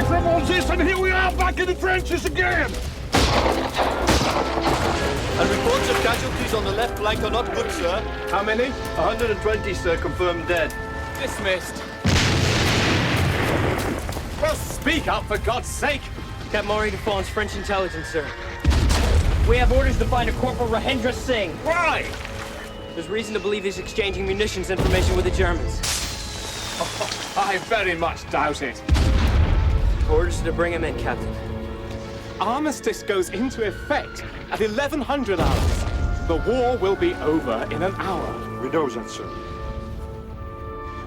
away from all this, and here we are back in the trenches again! And reports of casualties on the left flank are not good, sir. How many? 120, sir, confirmed dead. Dismissed. Well, speak up, for God's sake! Captain Maurice Defoe's French intelligence, sir. We have orders to find a Corporal Rahendra Singh. Why? There's reason to believe he's exchanging munitions information with the Germans. I very much doubt it. Orders to bring him in, Captain. Armistice goes into effect at 1100 hours. The war will be over in an hour. We know that, sir.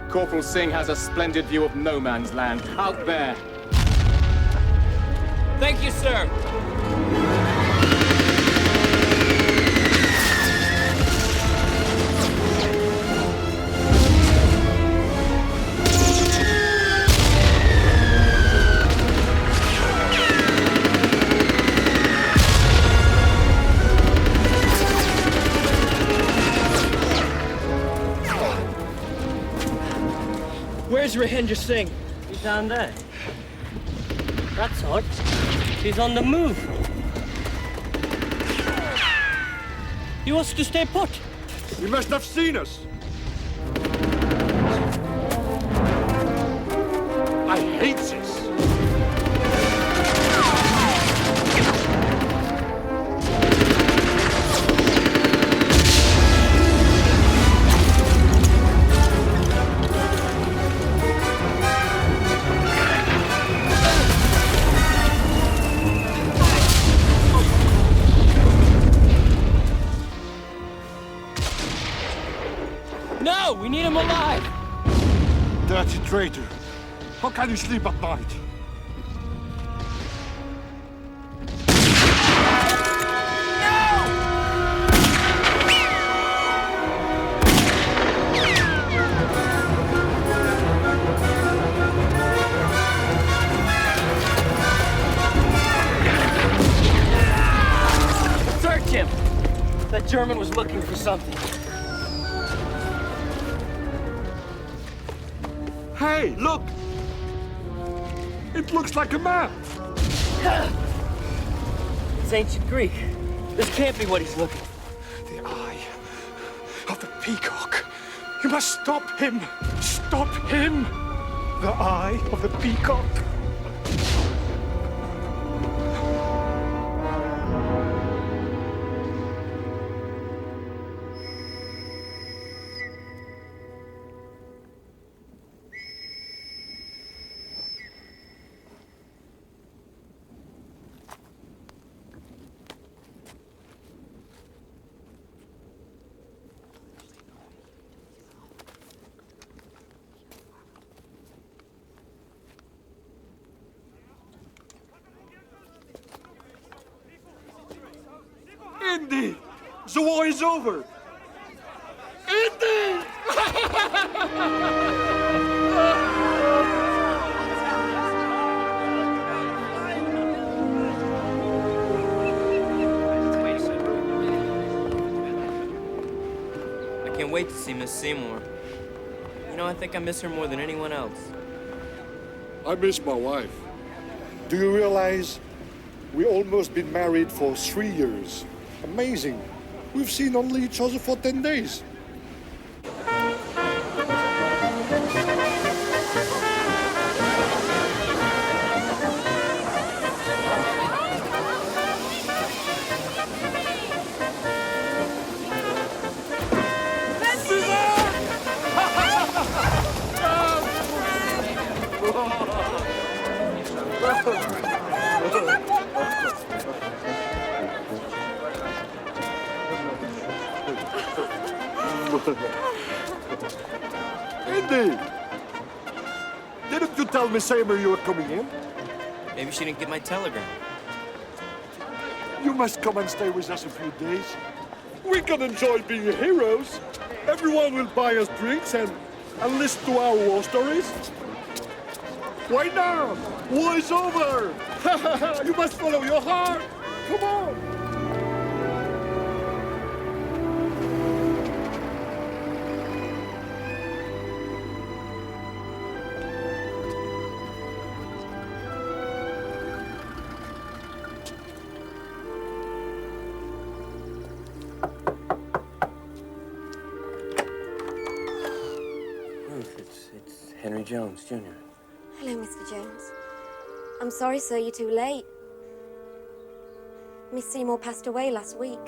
Corporal Singh has a splendid view of no man's land out there. Thank you, sir. Where's Rahendra Singh? He's down there. That's odd. He's on the move. He wants to stay put. He must have seen us. I hate this. No, we need him alive. Dirty traitor. How can you sleep at night? Search him. That German was looking for something. Hey, look! It looks like a map. It's ancient Greek. This can't be what he's looking for. The eye of the peacock. You must stop him! Stop him! The eye of the peacock. Indy! The war is over! Indy! I can't wait to see Miss Seymour. You know, I think I miss her more than anyone else. I miss my wife. Do you realize we almost been married for 3 years? Amazing. We've seen only each other for 10 days. Indy! Didn't you tell Miss Seymour you were coming in? Maybe she didn't get my telegram. You must come and stay with us a few days. We can enjoy being heroes. Everyone will buy us drinks and listen to our war stories. Why now? War is over! You must follow your heart! Come on! Henry Jones, Jr. Hello, Mr. Jones. I'm sorry, sir, you're too late. Miss Seymour passed away last week.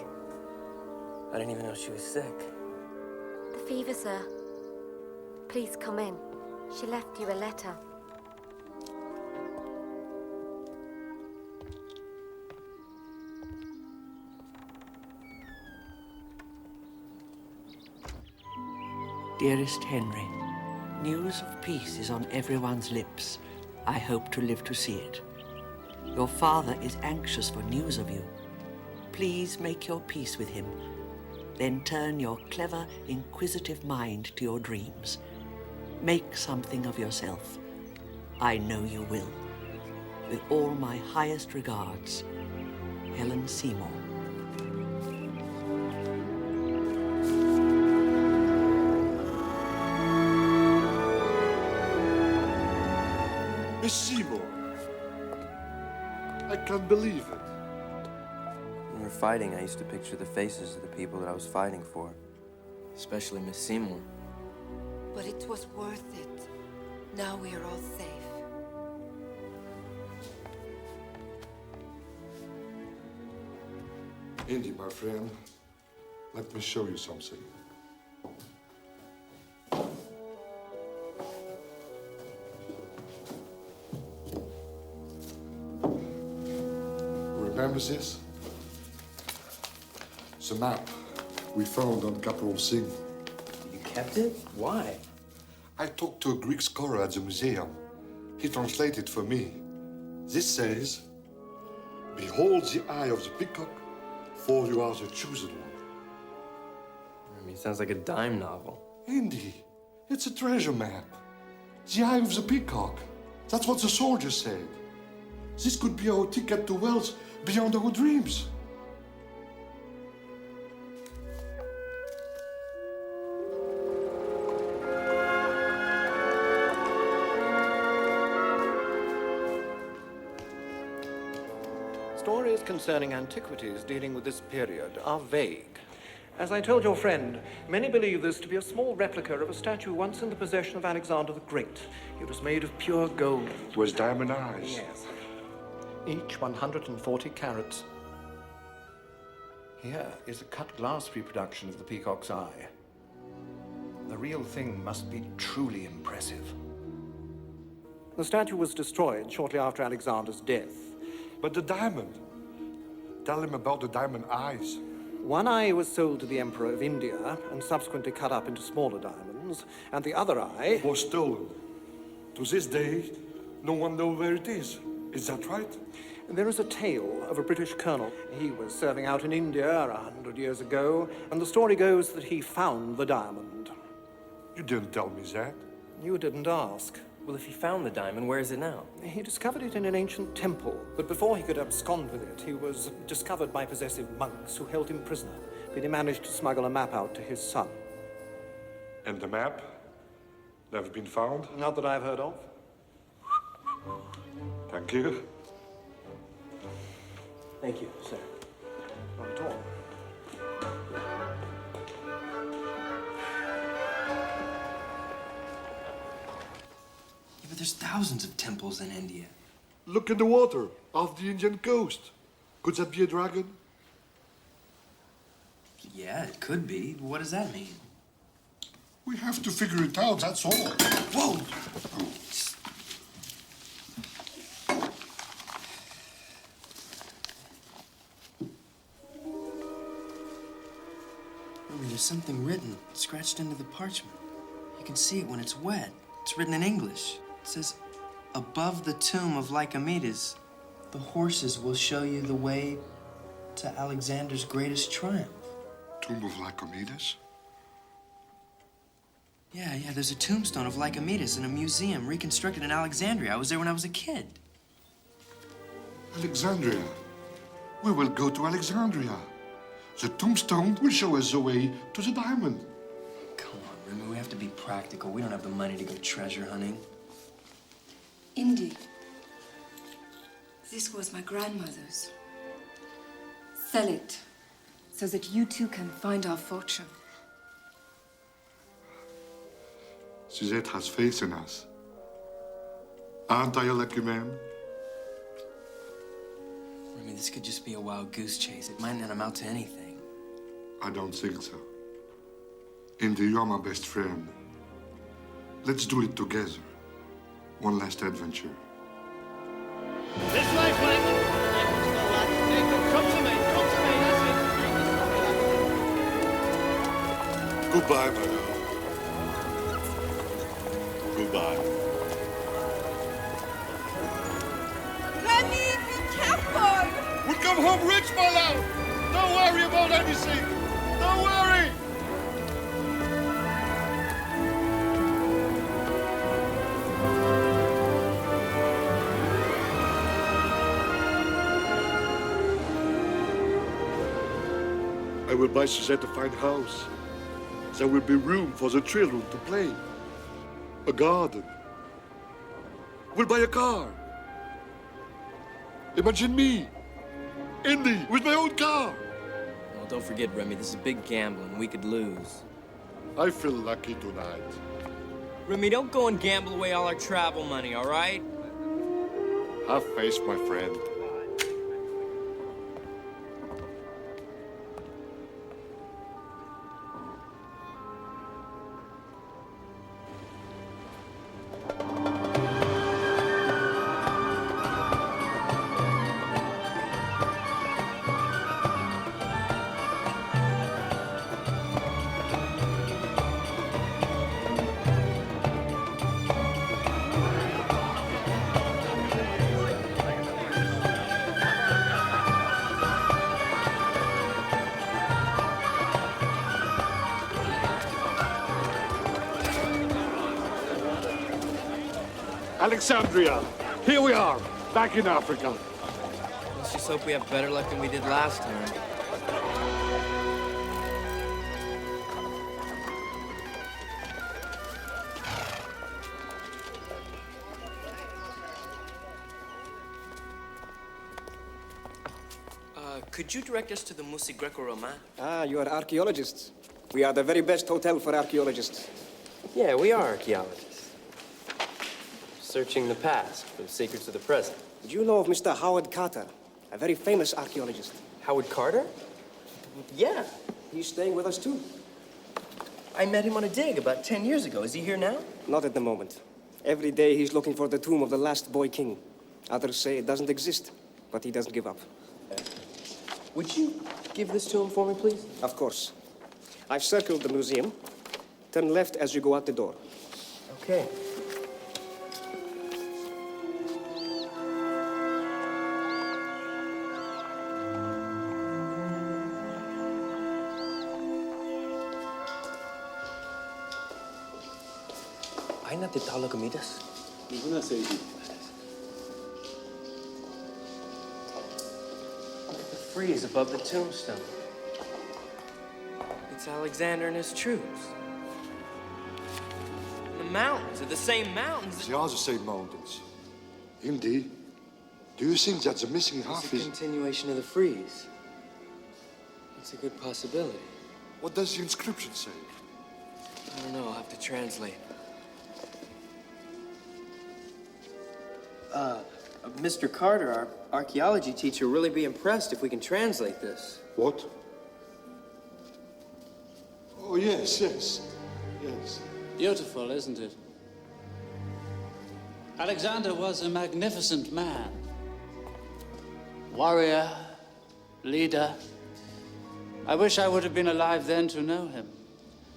I didn't even know she was sick. The fever, sir. Please come in. She left you a letter. Dearest Henry, news of peace is on everyone's lips. I hope to live to see it. Your father is anxious for news of you. Please make your peace with him. Then turn your clever, inquisitive mind to your dreams. Make something of yourself. I know you will. With all my highest regards, Helen Seymour. Miss Seymour. I can't believe it. When we were fighting, I used to picture the faces of the people that I was fighting for. Especially Miss Seymour. But it was worth it. Now we are all safe. Indy, my friend, let me show you something. Remember this? It's a map we found on Capron Singh. You kept it? Why? I talked to a Greek scholar at the museum. He translated for me. This says, "Behold the eye of the peacock, for you are the chosen one." I mean, it sounds like a dime novel. Indy, it's a treasure map. The eye of the peacock. That's what the soldier said. This could be our ticket to wealth beyond our dreams. Stories concerning antiquities dealing with this period are vague. As I told your friend, many believe this to be a small replica of a statue once in the possession of Alexander the Great. It was made of pure gold. With diamond eyes. Yes. Each 140 carats. Here is a cut glass reproduction of the peacock's eye. The real thing must be truly impressive. The statue was destroyed shortly after Alexander's death. But the diamond. Tell him about the diamond eyes. One eye was sold to the Emperor of India and subsequently cut up into smaller diamonds, and the other eye Was stolen. To this day, no one knows where it is. Is that right? There is a tale of a British colonel. He was serving out in India 100 years ago, and the story goes that he found the diamond. You didn't tell me that. You didn't ask. Well, if he found the diamond, where is it now? He discovered it in an ancient temple, but before he could abscond with it, he was discovered by possessive monks who held him prisoner. But he managed to smuggle a map out to his son. And the map? Never been found? Not that I've heard of. Thank you. Thank you, sir. Not at all. Yeah, but there's thousands of temples in India. Look in the water off the Indian coast. Could that be a dragon? Yeah, it could be. What does that mean? We have to figure it out, that's all. Whoa! I mean, there's something written, scratched into the parchment. You can see it when it's wet. It's written in English. It says, above the tomb of Lycomedes, the horses will show you the way to Alexander's greatest triumph. Tomb of Lycomedes? Yeah, there's a tombstone of Lycomedes in a museum reconstructed in Alexandria. I was there when I was a kid. Alexandria. We will go to Alexandria. The tombstone will show us the way to the diamond. Come on, Remy, we have to be practical. We don't have the money to go treasure hunting. Indy. This was my grandmother's. Sell it, so that you too can find our fortune. Suzette has faith in us. Aren't I a lucky man? Remy, this could just be a wild goose chase. It might not amount to anything. I don't think so. Indy, you're my best friend. Let's do it together. One last adventure. This way, Flint. Come to me, that's it. Goodbye, my love. Goodbye. Remy, be careful! We'll come home rich, my love. Don't worry about anything. Don't worry. I will buy Suzette a fine house. There will be room for the children to play. A garden. We'll buy a car. Imagine me, Indy, with my own car. Well, don't forget, Remy, this is a big gamble and we could lose. I feel lucky tonight. Remy, don't go and gamble away all our travel money, all right? Have faith, my friend. Alexandria, here we are, back in Africa. Let's just hope we have better luck than we did last time. Could you direct us to the Musée Greco-Roman? Ah, you are archaeologists. We are the very best hotel for archaeologists. Yeah, we are archaeologists. Searching the past for the secrets of the present. Did you know of Mr. Howard Carter, a very famous archaeologist? Howard Carter? Yeah. He's staying with us, too. I met him on a dig about 10 years ago. Is he here now? Not at the moment. Every day he's looking for the tomb of the last boy king. Others say it doesn't exist, but he doesn't give up. Would you give this to him for me, please? Of course. I've circled the museum. Turn left as you go out the door. Okay. Ay, natitalo comidas. Ninguna segue. The frieze above the tombstone. It's Alexander and his troops. And the mountains are the same mountains. They are the same mountains. Indy, do you think that the missing half It's a is... continuation of the frieze. It's a good possibility. What does the inscription say? I don't know, I'll have to translate. Mr. Carter, our archaeology teacher, will really be impressed if we can translate this. What? Oh, yes, yes, yes. Beautiful, isn't it? Alexander was a magnificent man. Warrior, leader. I wish I would have been alive then to know him.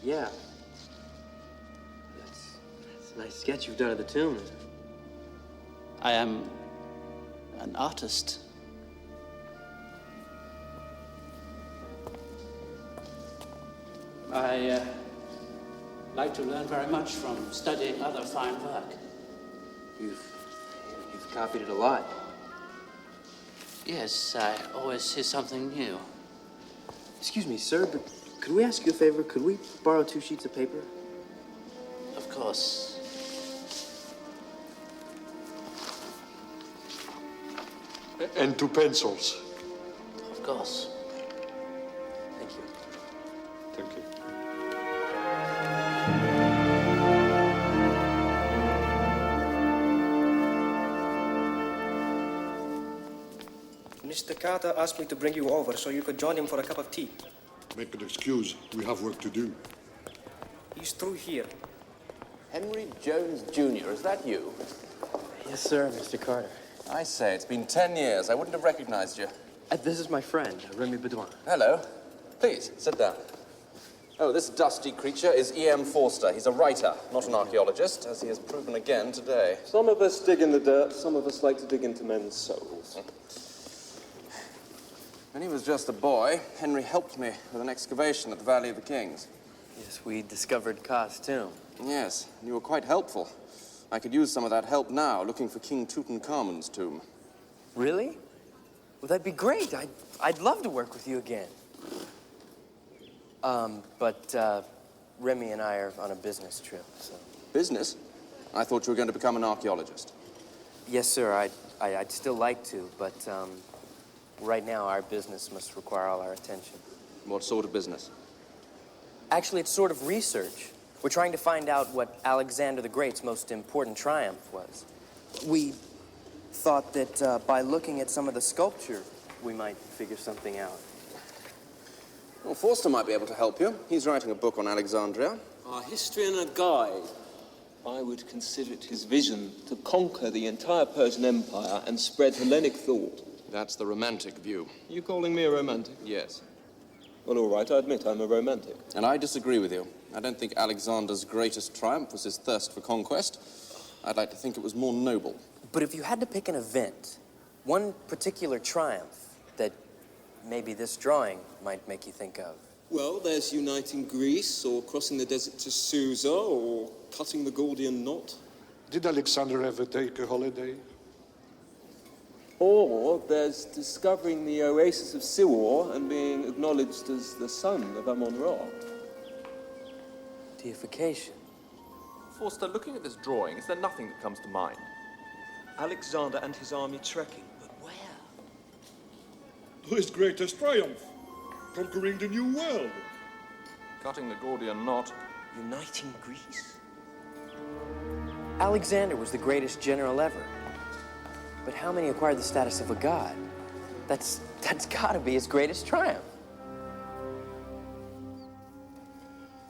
Yeah. That's a nice sketch you've done of the tomb. I am an artist. I like to learn very much from studying other fine work. You've copied it a lot. Yes, I always see something new. Excuse me, sir, but could we ask you a favor? Could we borrow 2 sheets of paper? Of course. And 2 pencils. Of course. Thank you. Thank you. Mr. Carter asked me to bring you over so you could join him for a cup of tea. Make an excuse. We have work to do. He's through here. Henry Jones Jr., is that you? Yes, sir, Mr. Carter. I say, it's been 10 years. I wouldn't have recognized you. This is my friend, Remy Bedouin. Hello. Please, sit down. Oh, this dusty creature is E.M. Forster. He's a writer, not an archaeologist, as he has proven again today. Some of us dig in the dirt, some of us like to dig into men's souls. When he was just a boy, Henry helped me with an excavation at the Valley of the Kings. Yes, we discovered Ka's tomb. Yes, and you were quite helpful. I could use some of that help now, looking for King Tutankhamun's tomb. Really? Well, that'd be great. I'd love to work with you again. But Remy and I are on a business trip, so... Business? I thought you were going to become an archaeologist. Yes, sir, I'd still like to, but right now our business must require all our attention. What sort of business? Actually, it's sort of research. We're trying to find out what Alexander the Great's most important triumph was. We thought that by looking at some of the sculpture, we might figure something out. Well, Forster might be able to help you. He's writing a book on Alexandria. Our history and a guide. I would consider it his vision to conquer the entire Persian Empire and spread Hellenic thought. That's the romantic view. You calling me a romantic? Yes. Well, all right, I admit I'm a romantic. And I disagree with you. I don't think Alexander's greatest triumph was his thirst for conquest. I'd like to think it was more noble. But if you had to pick an event, one particular triumph that maybe this drawing might make you think of. Well, there's uniting Greece, or crossing the desert to Susa, or cutting the Gordian knot. Did Alexander ever take a holiday? Or there's discovering the oasis of Siwar and being acknowledged as the son of Amon-Ra. Deification. Forster, looking at this drawing, is there nothing that comes to mind? Alexander and his army trekking, but where? His greatest triumph. Conquering the New World. Cutting the Gordian knot. Uniting Greece. Alexander was the greatest general ever. But how many acquired the status of a god? That's gotta be his greatest triumph.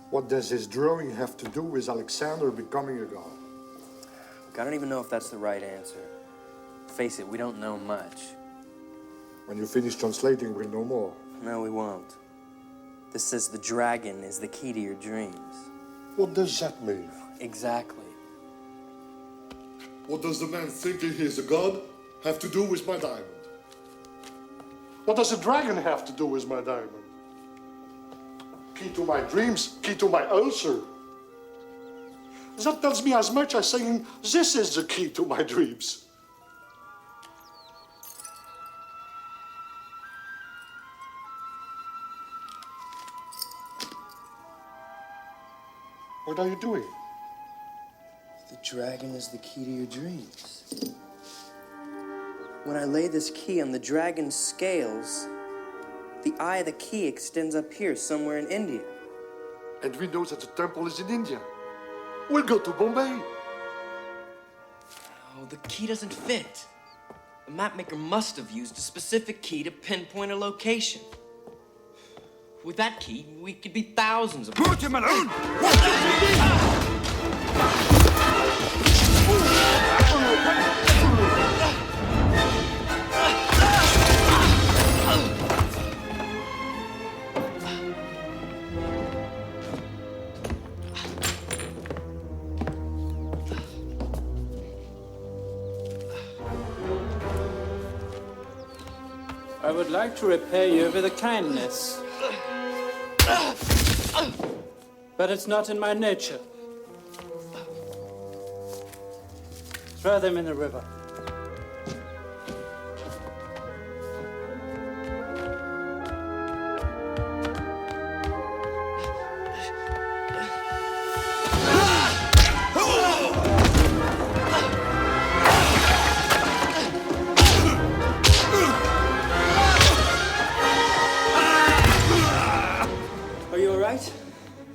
What does his drawing have to do with Alexander becoming a god? Look, I don't even know if that's the right answer. Face it, we don't know much. When you finish translating, we'll know more. No, we won't. This says the dragon is the key to your dreams. What does that mean? Exactly. What does the man thinking he is a god have to do with my diamond? What does a dragon have to do with my diamond? Key to my dreams, key to my ulcer. That tells me as much as saying, this is the key to my dreams. What are you doing? The dragon is the key to your dreams. When I lay this key on the dragon's scales, the eye of the key extends up here, somewhere in India. And we know that the temple is in India. We'll go to Bombay. Oh, the key doesn't fit. The mapmaker must have used a specific key to pinpoint a location. With that key, we could be thousands of... Put him alone! I would like to repay you with a kindness. But it's not in my nature. Throw them in the river.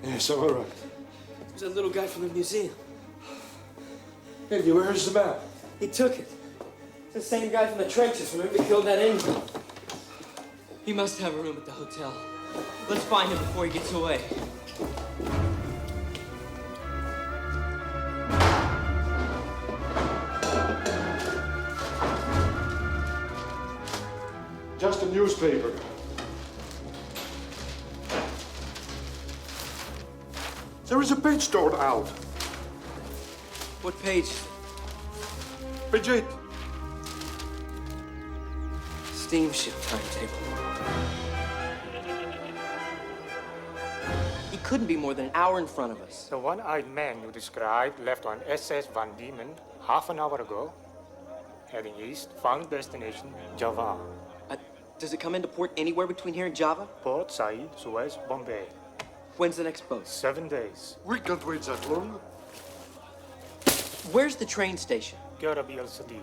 Yes, I'm all right. There's a little guy from the museum. Andy, where is the map? He took it. It's the same guy from the trenches. Remember he killed that Indy? He must have a room at the hotel. Let's find him before he gets away. Just a newspaper. There is a page torn out. What page? Page 8. Steamship timetable. He couldn't be more than an hour in front of us. The one-eyed man you described left on SS Van Diemen half an hour ago. Heading east, found destination Java. Does it come into port anywhere between here and Java? Port Said, Suez, Bombay. When's the next boat? 7 days. We can't wait that long. Where's the train station? Garabi al Sadid.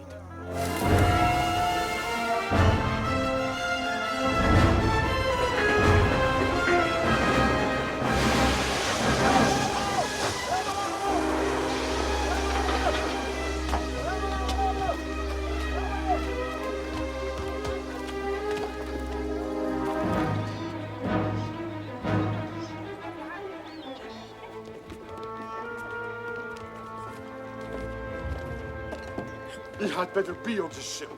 He had better be on the ship.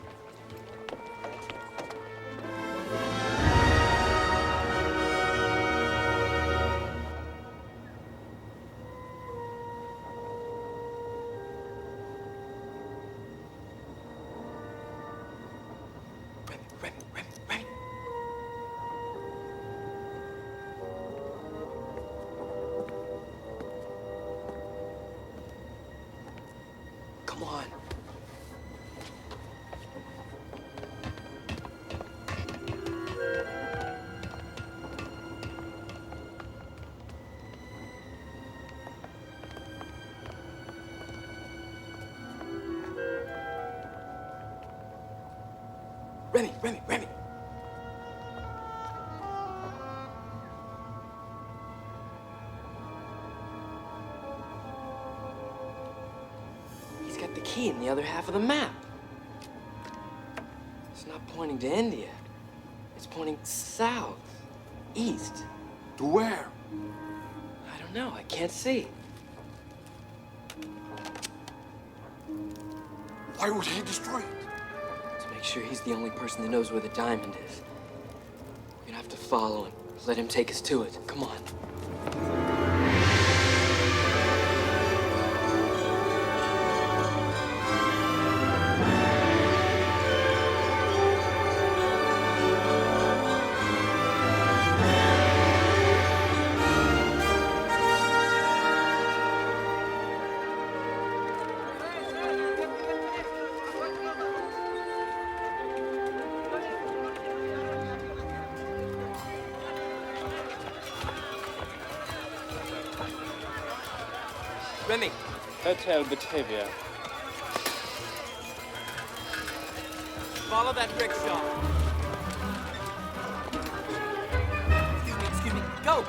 Remy. Come on. Remy. He's got the key in the other half of the map. It's not pointing to India. It's pointing south, east. To where? I don't know. I can't see. Why would he destroy it? Make sure he's the only person that knows where the diamond is. We're gonna have to follow him. Let him take us to it. Come on. Remy. Hotel Batavia. Follow that rickshaw. Excuse me. Go.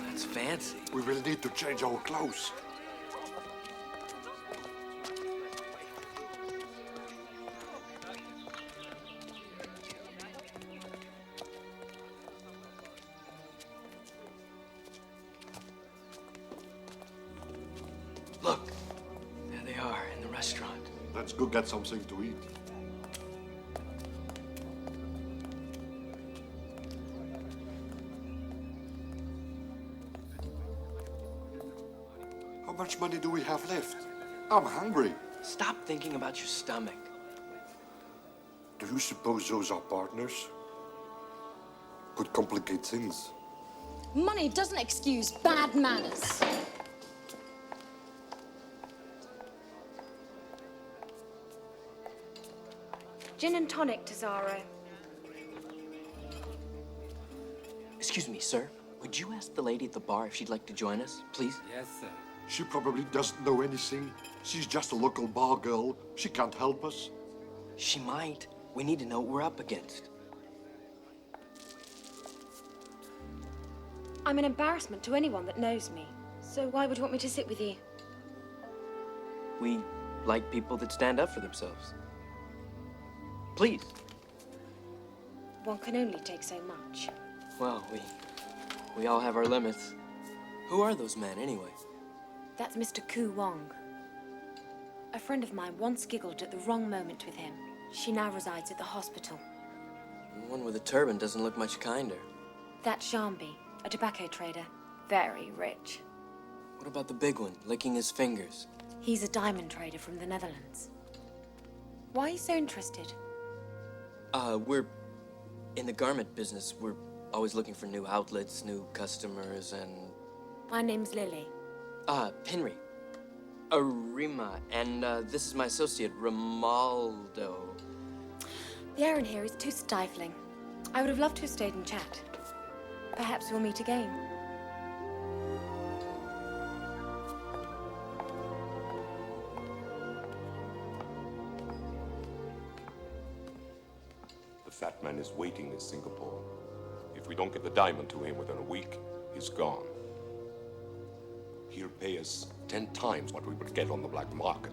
That's fancy. We will need to change our clothes. Look, there they are in the restaurant. Let's go get something to eat. How much money do we have left? I'm hungry. Stop thinking about your stomach. Do you suppose those are partners? Could complicate things. Money doesn't excuse bad manners. Gin and tonic, Tesouro. Excuse me, sir. Would you ask the lady at the bar if she'd like to join us, please? Yes, sir. She probably doesn't know anything. She's just a local bar girl. She can't help us. She might. We need to know what we're up against. I'm an embarrassment to anyone that knows me. So why would you want me to sit with you? We like people that stand up for themselves. Please. One can only take so much. Well, we all have our limits. Who are those men, anyway? That's Mr. Ku Wong. A friend of mine once giggled at the wrong moment with him. She now resides at the hospital. The one with a turban doesn't look much kinder. That's Shambi, a tobacco trader. Very rich. What about the big one, licking his fingers? He's a diamond trader from the Netherlands. Why are you so interested? We're in the garment business. We're always looking for new outlets, new customers, and... My name's Lily. Henry. Rima, and this is my associate, Romaldo. The air in here is too stifling. I would have loved to have stayed and chat. Perhaps we'll meet again. The fat man is waiting in Singapore. If we don't get the diamond to him within a week, he's gone. He'll pay us 10 times what we would get on the black market.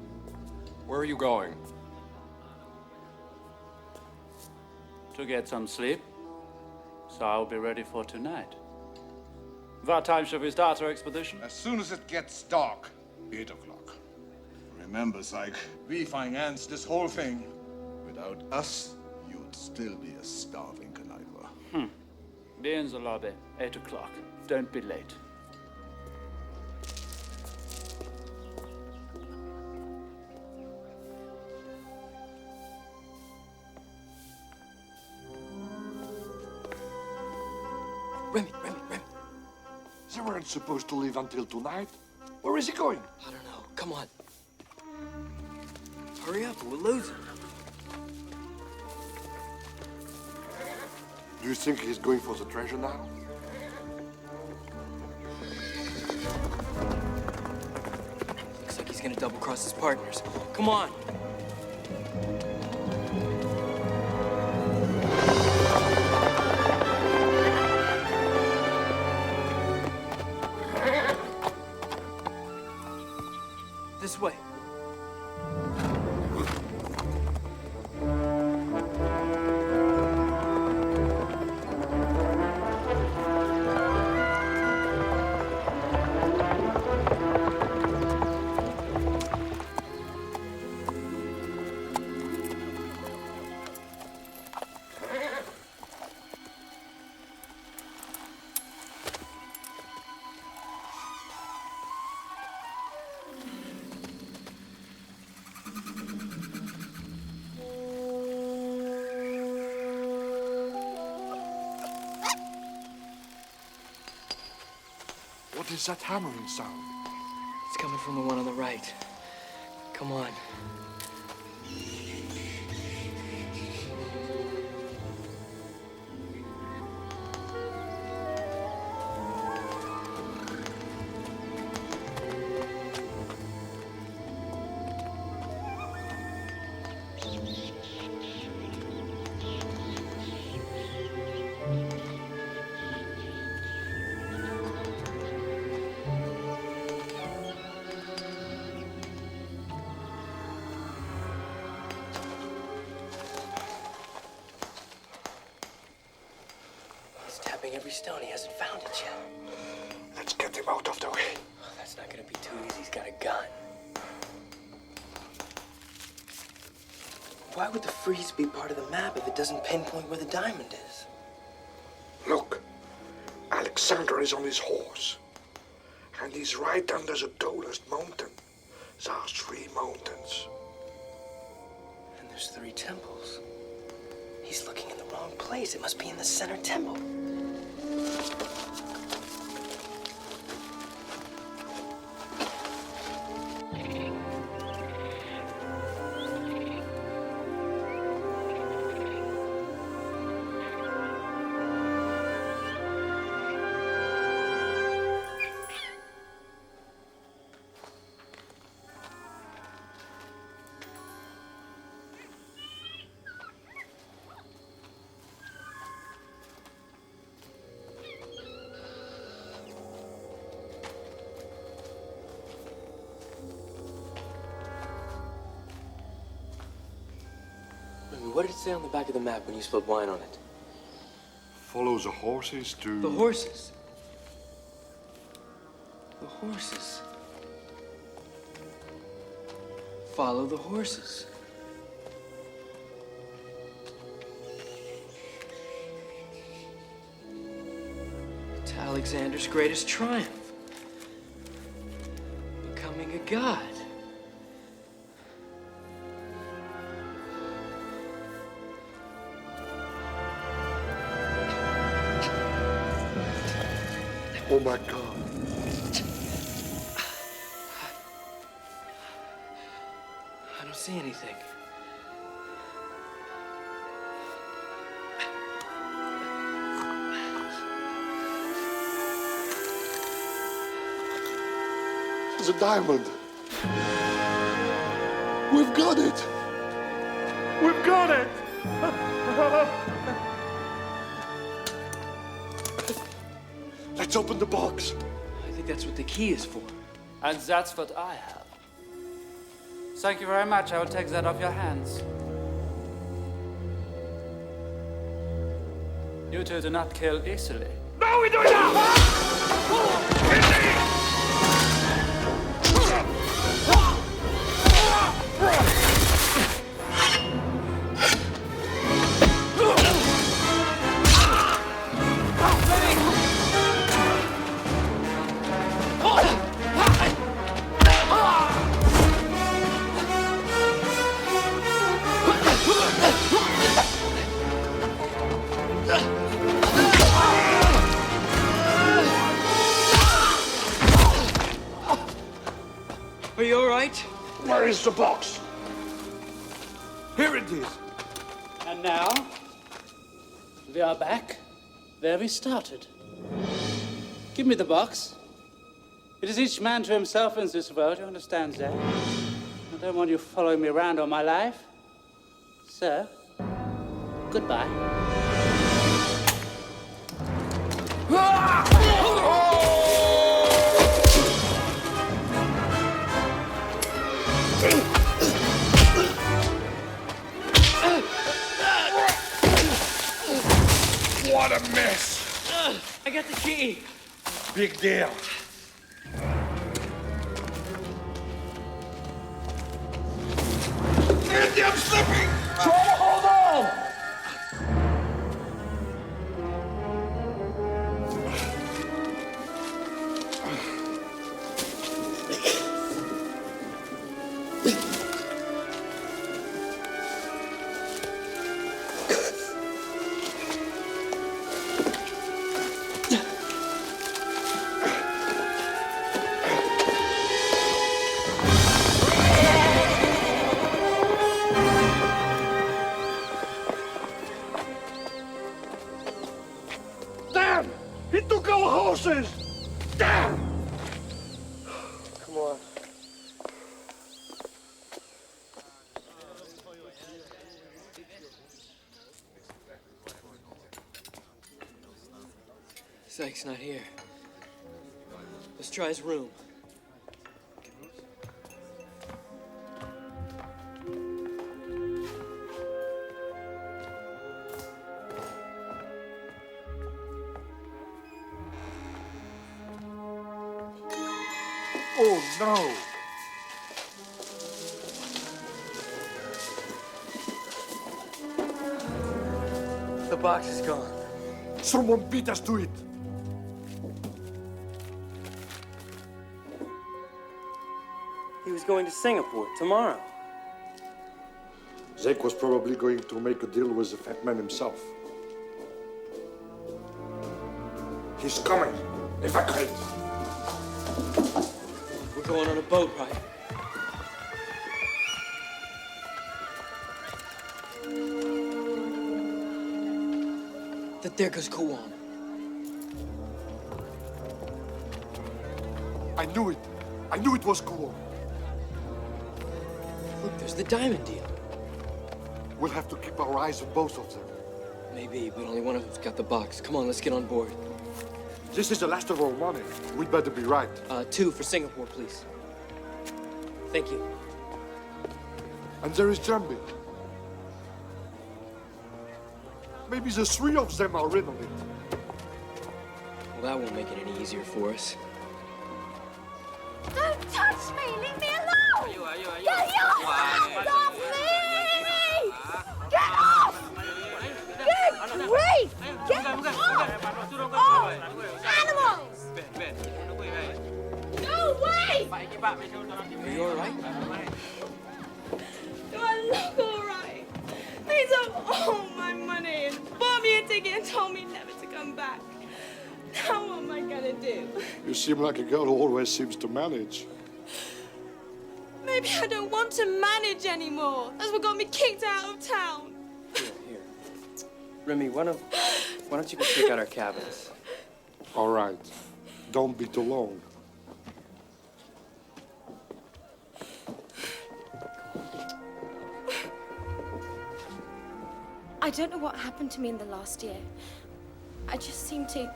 Where are you going? To get some sleep. So I'll be ready for tonight. What time shall we start our expedition? As soon as it gets dark. 8 o'clock. Remember, Syke, we financed this whole thing. Without us, you'd still be a starving conniver. Be in the lobby, 8 o'clock. Don't be late. Remy. They weren't supposed to leave until tonight. Where is he going? I don't know. Come on. Hurry up, we'll lose him. Do you think he's going for the treasure now? Looks like he's gonna double-cross his partners. Come on. This way. What is that hammering sound? It's coming from the one on the right. Come on. Every stone, he hasn't found it yet. Let's get him out of the way. Oh, that's not gonna be too easy. He's got a gun. Why would the freeze be part of the map if it doesn't pinpoint where the diamond is? Look, Alexandre is on his horse. And he's right under the tallest mountain. There are 3 mountains. And there's 3 temples. He's looking in the wrong place. It must be in the center temple. what did it say on the back of the map when you spilled wine on it? Follow the horses to... The horses. The horses. Follow the horses. To Alexander's greatest triumph. Becoming a god. Oh my God. I don't see anything. It's a diamond. We've got it. We've got it! Let's open the box. I think that's what the key is for. And that's what I have. Thank you very much. I will take that off your hands. You two do not kill easily. No, we do not! Are you all right? Where is the box? Here it is. And now, we are back where we started. Give me the box. It is each man to himself in this world, you understand that? I don't want you following me around all my life. So, goodbye. What a mess! I got the key. Big deal. Andy, I'm slipping! Try to hold on! Damn! Come on. Sykes not here. Let's try his room. Oh, no. The box is gone. Someone beat us to it. He was going to Singapore tomorrow. Zeke was probably going to make a deal with the fat man himself. He's coming. Evacuate. We're going on a boat ride. There goes Kawan. I knew it. I knew it was Kawan. Look, there's the diamond deal. We'll have to keep our eyes on both of them. Maybe, but only one of them's got the box. Come on, let's get on board. This is the last of our money. We'd better be right. 2 for Singapore, please. Thank you. And there is Jambi. Maybe the three of them are in on it. Well, that won't make it any easier for us. Don't touch me! Leave me alone! Get your hands off me! Get off! Good grief! Get off! Oh! Animals! No way! Are you all right? Do I look all right? They took all my money and bought me a ticket and told me never to come back. Now what am I gonna do? You seem like a girl who always seems to manage. Maybe I don't want to manage anymore. That's what got me kicked out of town. Here. Remy, why don't you go check out our cabins? All right. Don't be too long. I don't know what happened to me in the last year. I just seem to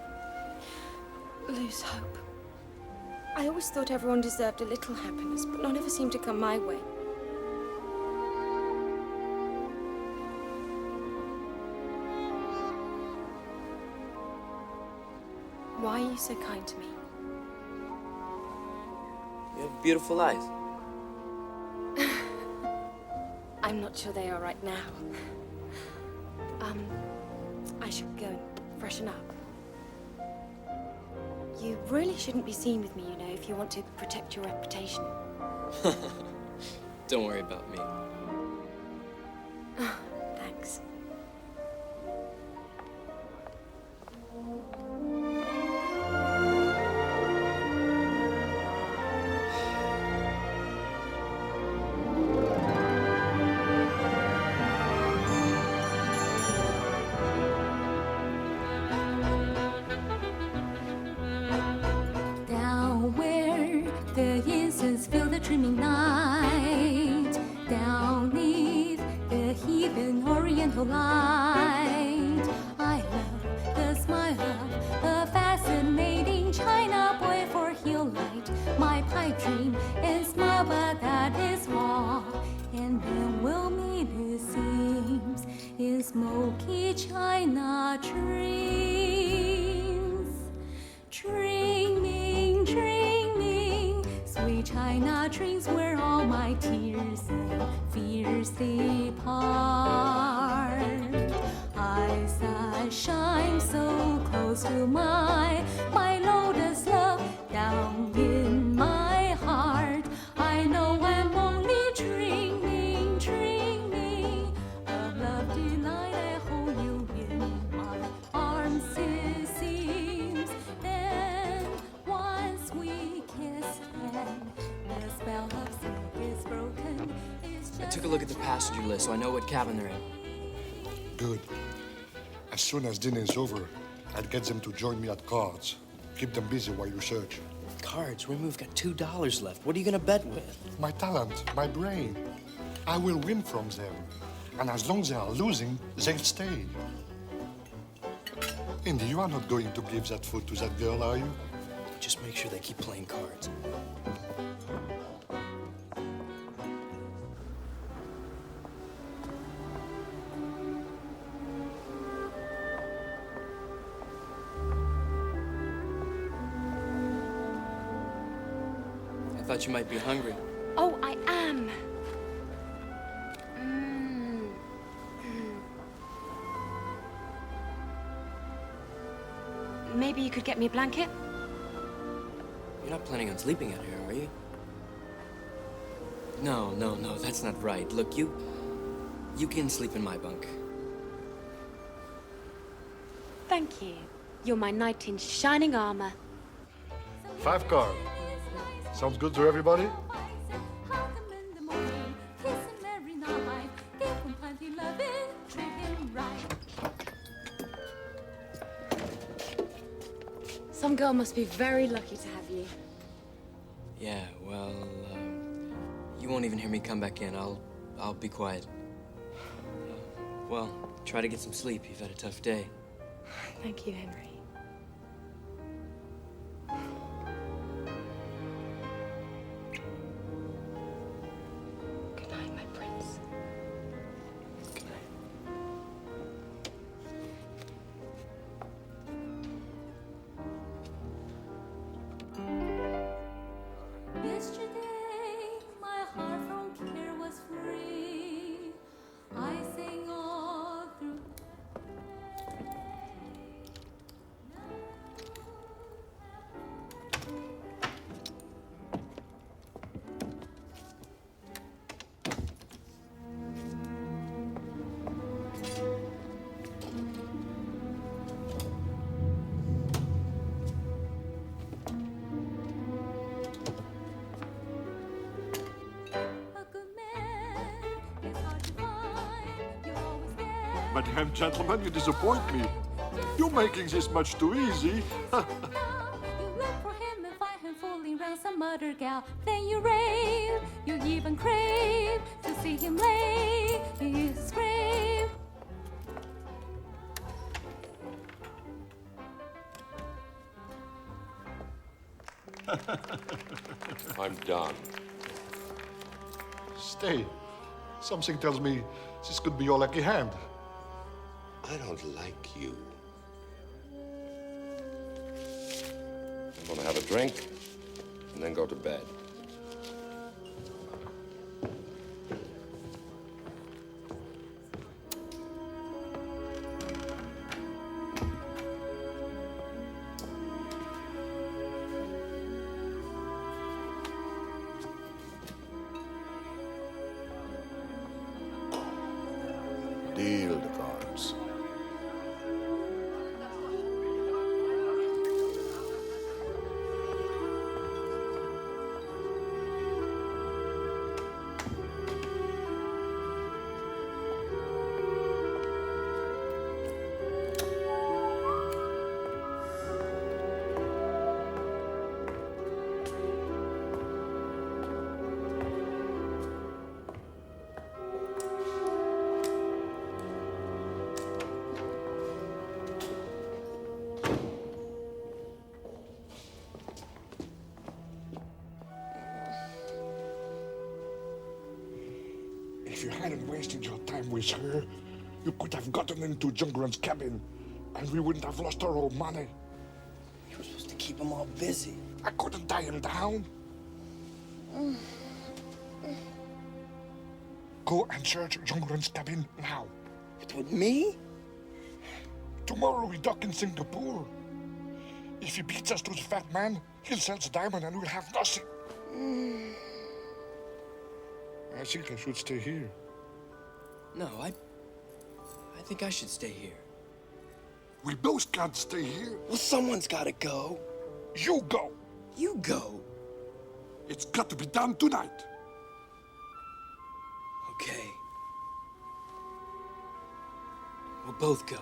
lose hope. I always thought everyone deserved a little happiness, but none ever seemed to come my way. Why are you so kind to me? You have beautiful eyes. I'm not sure they are right now. I should go and freshen up. You really shouldn't be seen with me, you know, if you want to protect your reputation. Don't worry about me. Thanks. Down where the incense fill the dreaming night, down neath the heathen oriental light, I love the smile of a fascinating China boy, for he'll light my pipe dream and smile, but that is all. And then we'll meet, it seems, in smoky China dreams. Dreaming, dreaming, sweet China dreams where all my tears and fears depart. Eyes that shine so close to my lotus love down in my heart. I know I'm only dreaming, dreaming of love delight. I hold you in my arms, it seems. Then once we kissed and the spell of silk is broken. I took a look at the passenger list, so I know what cabin they're in. Good. As soon as dinner's over, I'll get them to join me at cards. Keep them busy while you search. Cards? We've got $2 left. What are you gonna bet with? My talent, my brain. I will win from them. And as long as they are losing, they'll stay. Indy, you are not going to give that food to that girl, are you? Just make sure they keep playing cards. I thought you might be hungry. Oh, I am. Maybe you could get me a blanket? You're not planning on sleeping out here, are you? No, that's not right. Look, you can sleep in my bunk. Thank you. You're my knight in shining armor. 5 cards. Sounds good to everybody? Some girl must be very lucky to have you. Yeah, well, you won't even hear me come back in. I'll be quiet. Well, try to get some sleep. You've had a tough day. Thank you, Henry. Good night, my prince. Good night. But then, gentlemen, you disappoint me. You're making this much too easy. You look for him and find him fooling round some other gal. Then you rave, you even crave to see him lay in his grave. I'm done. Stay. Something tells me this could be your lucky hand. I don't like you. I'm gonna have a drink and then go to bed. Deal the cards. If you hadn't wasted your time with her, you could have gotten into Jungran's cabin, and we wouldn't have lost our old money. You were supposed to keep him all busy. I couldn't tie him down. Go and search Jungran's cabin now. With me? Tomorrow we dock in Singapore. If he beats us to the fat man, he'll sell the diamond and we'll have nothing. I think I should stay here. No, I think I should stay here. We both can't stay here. Well, someone's gotta go. You go. You go. It's got to be done tonight. Okay. We'll both go.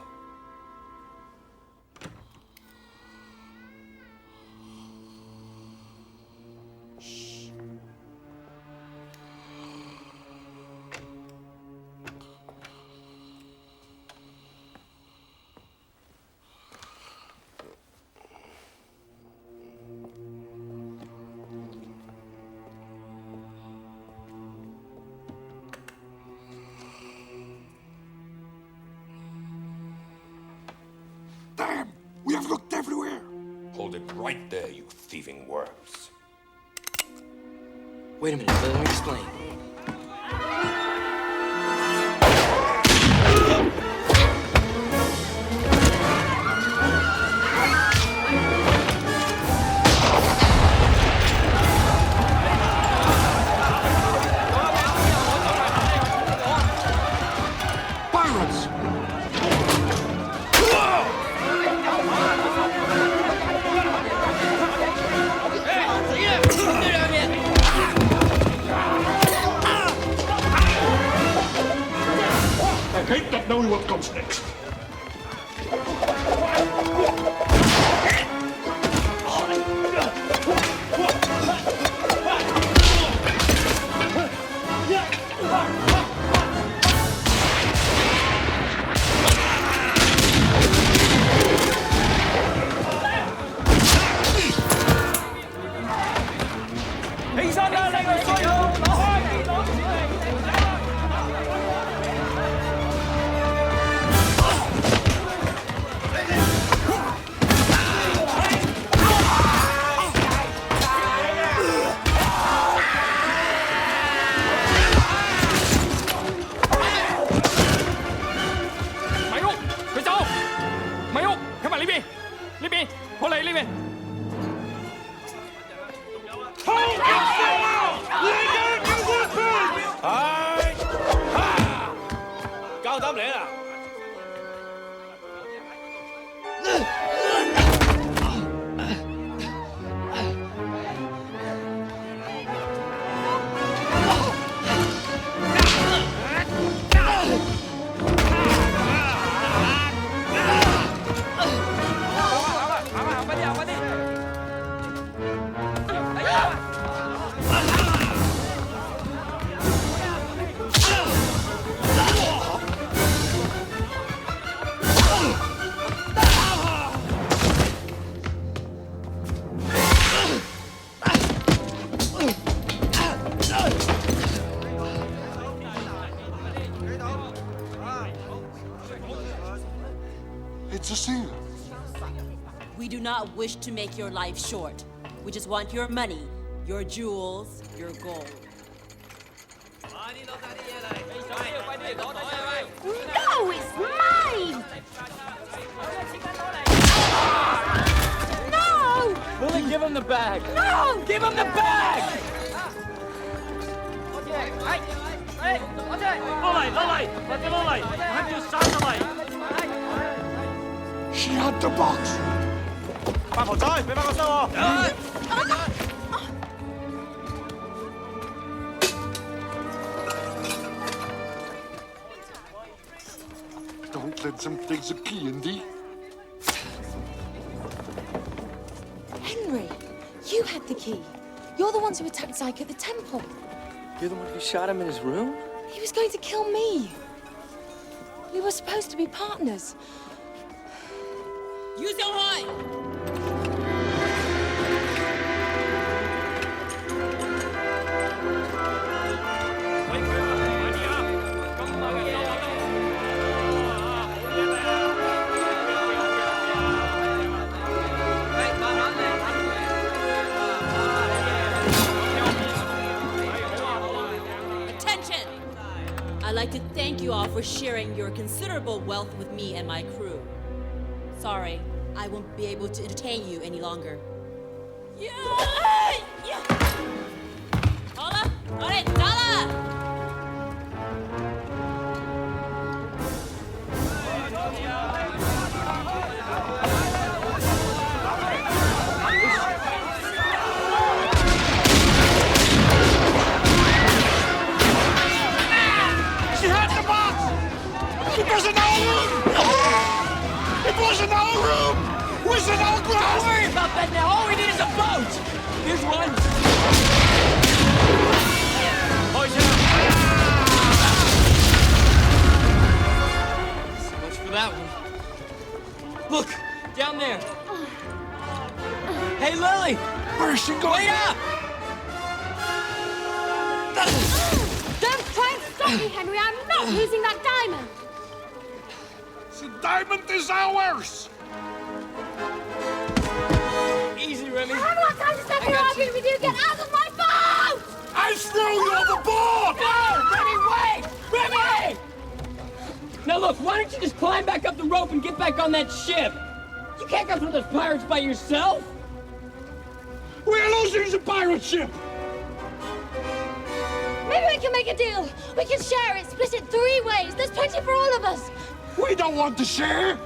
Damn! We have looked everywhere! Hold it right there, you thieving worms. Wait a minute, let me explain. Pirates! I hate not knowing what comes next. We do not wish to make your life short. We just want your money, your jewels, your gold. No, it's mine! No! Lily, give him the bag! No! Give him the bag! She had the box! Don't let them take the key, Indy. Henry, you had the key. You're the ones who attacked Zyke at the temple. You're the one who shot him in his room? He was going to kill me. We were supposed to be partners. Use your horn! Attention! I'd like to thank you all for sharing your considerable wealth with me and my crew. Sorry, I won't be able to entertain you any longer. Hola! Alright, Dala! She had the box! It was in our room! It was in our room! It was in our glass! Don't worry about that now! All we need is a boat! Here's one! So much for that one. Look! Down there! Hey, Lily! Where's she going? Wait up! Don't try and stop me, Henry. I'm not losing that diamond. The diamond is ours! Easy, Remy. I haven't got time to stop here arguing with you. Get out of my boat! I throw you overboard! No! Remy, wait! Remy! Now look, why don't you just climb back up the rope and get back on that ship? You can't go through those pirates by yourself! We're losing the pirate ship! Maybe we can make a deal. We can share it, split it 3 ways. There's plenty for all of us. We don't want to share!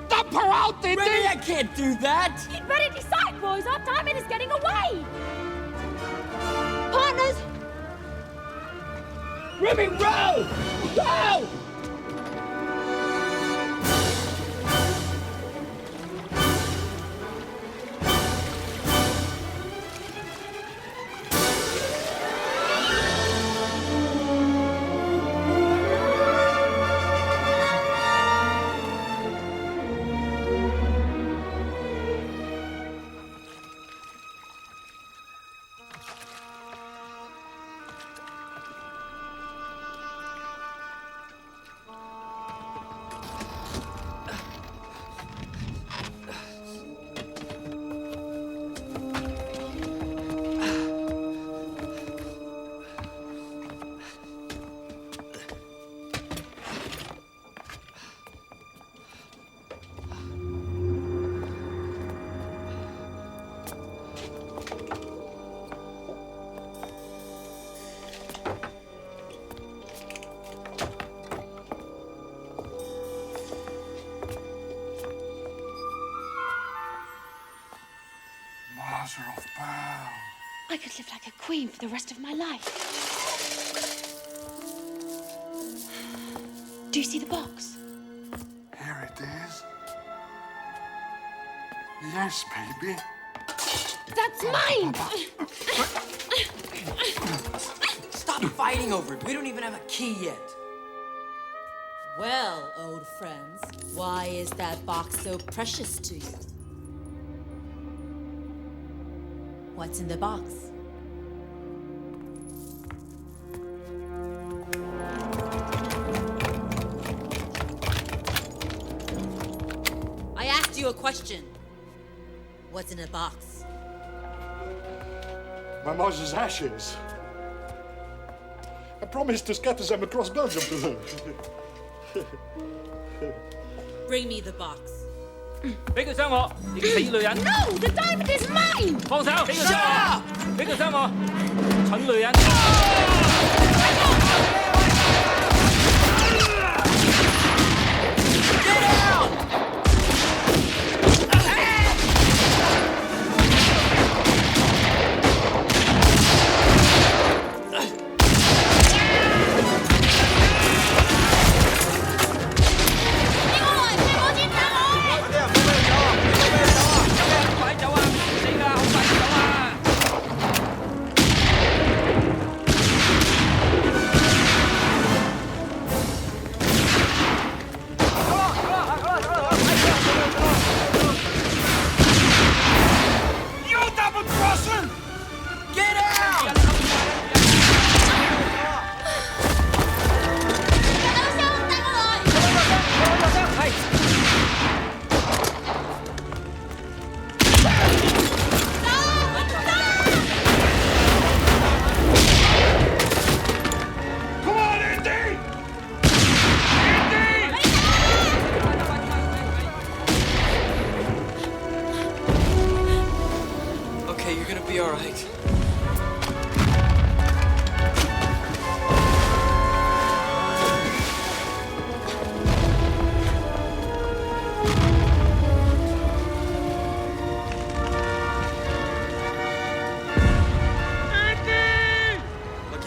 Dump her out, Indy! Remy, I can't do that! You'd better decide, boys. Our diamond is getting away. Partners! Remy, row! Row! Mother of pearl. I could live like a queen for the rest of my life. Do you see the box? Here it is. Yes, baby. That's mine! Stop fighting over it. We don't even have a key yet. Well, old friends, why is that box so precious to you? What's in the box? I asked you a question. What's in the box? My mother's ashes. I promised to scatter them across Belgium to her. Bring me the box. 俾佢傷我，你個死女人 No, the diamond is mine! 放手！俾佢傷我，俾佢傷我，蠢女人！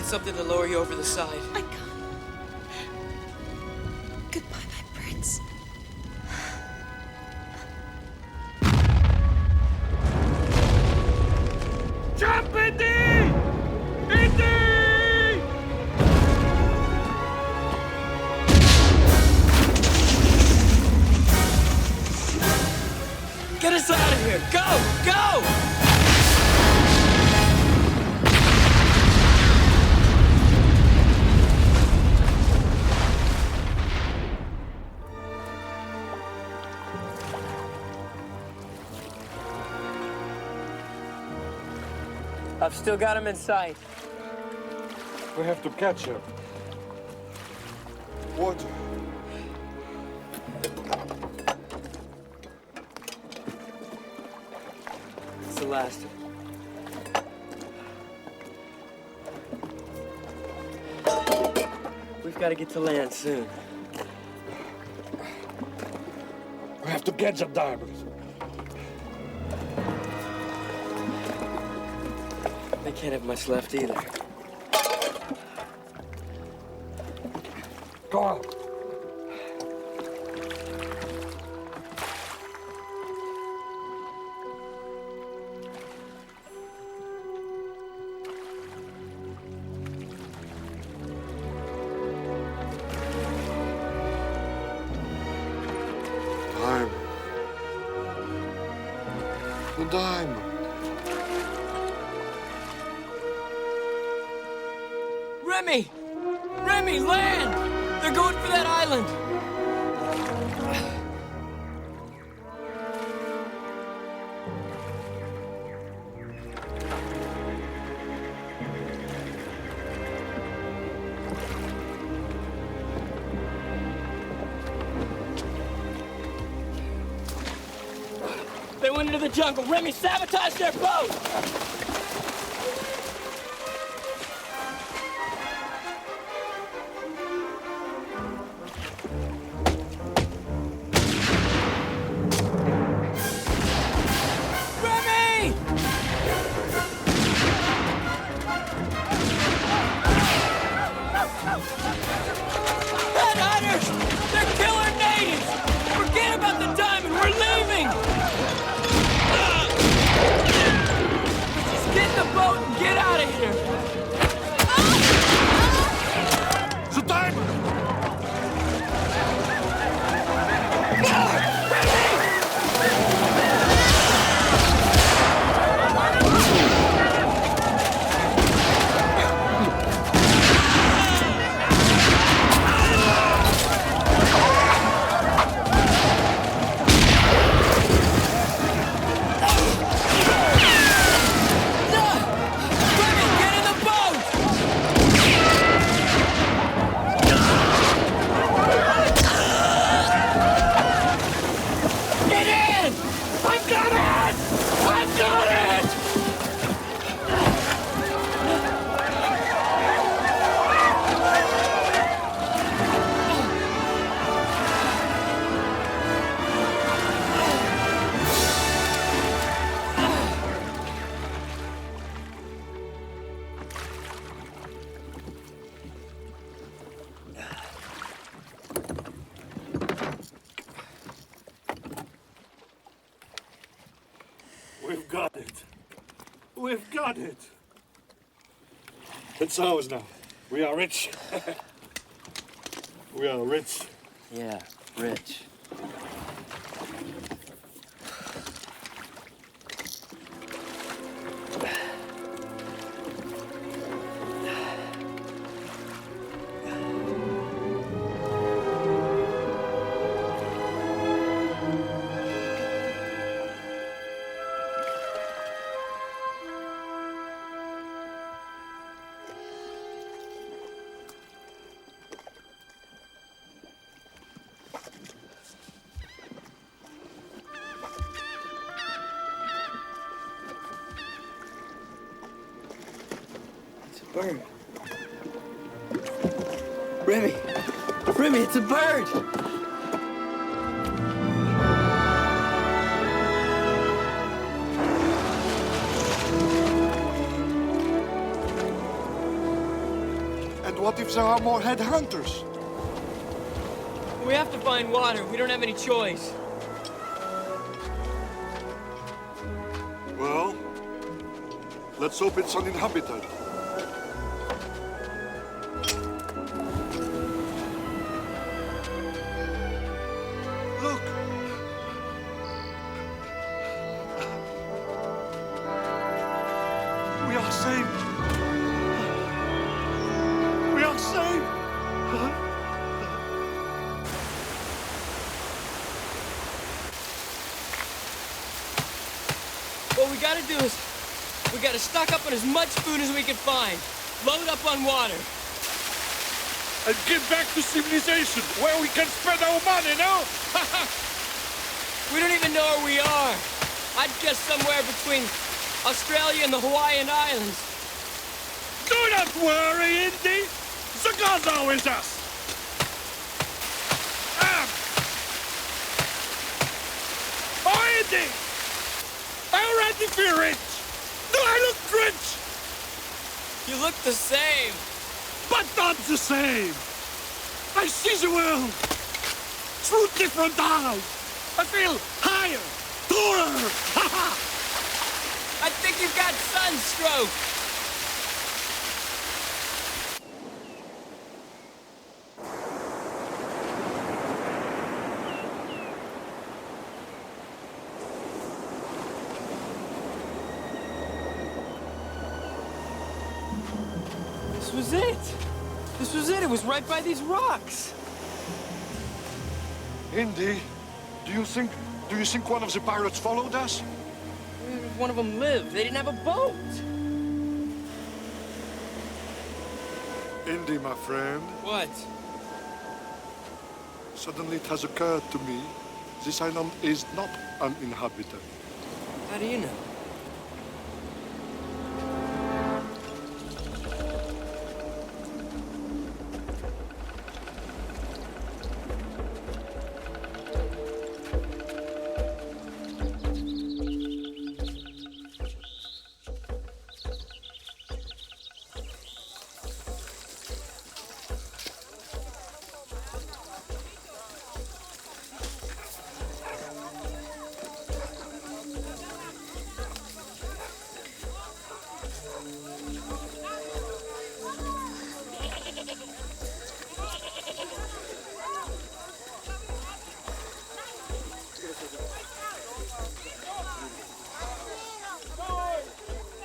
Something to lower you over the side. I can't. Goodbye, my prince. Jump, Indy! Indy! Get us out of here! Go! Go! I've still got him in sight. We have to catch him. Water. It's the last. We've got to get to land soon. We have to get the diamonds. They can't have much left either. Go on. The diamond. Remy! Remy, land! They're going for that island! They went into the jungle. Remy sabotaged their boat! I've got it! I've got it! We've got it. We've got it. It's ours now. We are rich. We are rich. Yeah, rich. Bird. Remy! Remy, it's a bird! And what if there are more headhunters? We have to find water. We don't have any choice. Well, let's hope it's uninhabited. Look! We are saved! We are saved! What we gotta do is, we gotta stock up on as much food as we can find. Load up on water. And get back to civilization, where we can spend our money, no? We don't even know where we are. I'd guess somewhere between Australia and the Hawaiian Islands. Do not worry, Indy. The gods are with us. Oh, Indy! I'm ready for rich. Do I look rich? You look the same. But not the same. I see the world through different eyes. I feel higher, taller. I think you've got sunstroke. This was it. This was it. It was right by these rocks. Indy, do you think one of the pirates followed us? One of them lived. They didn't have a boat. Indy, my friend. What? Suddenly it has occurred to me, this island is not uninhabited. How do you know?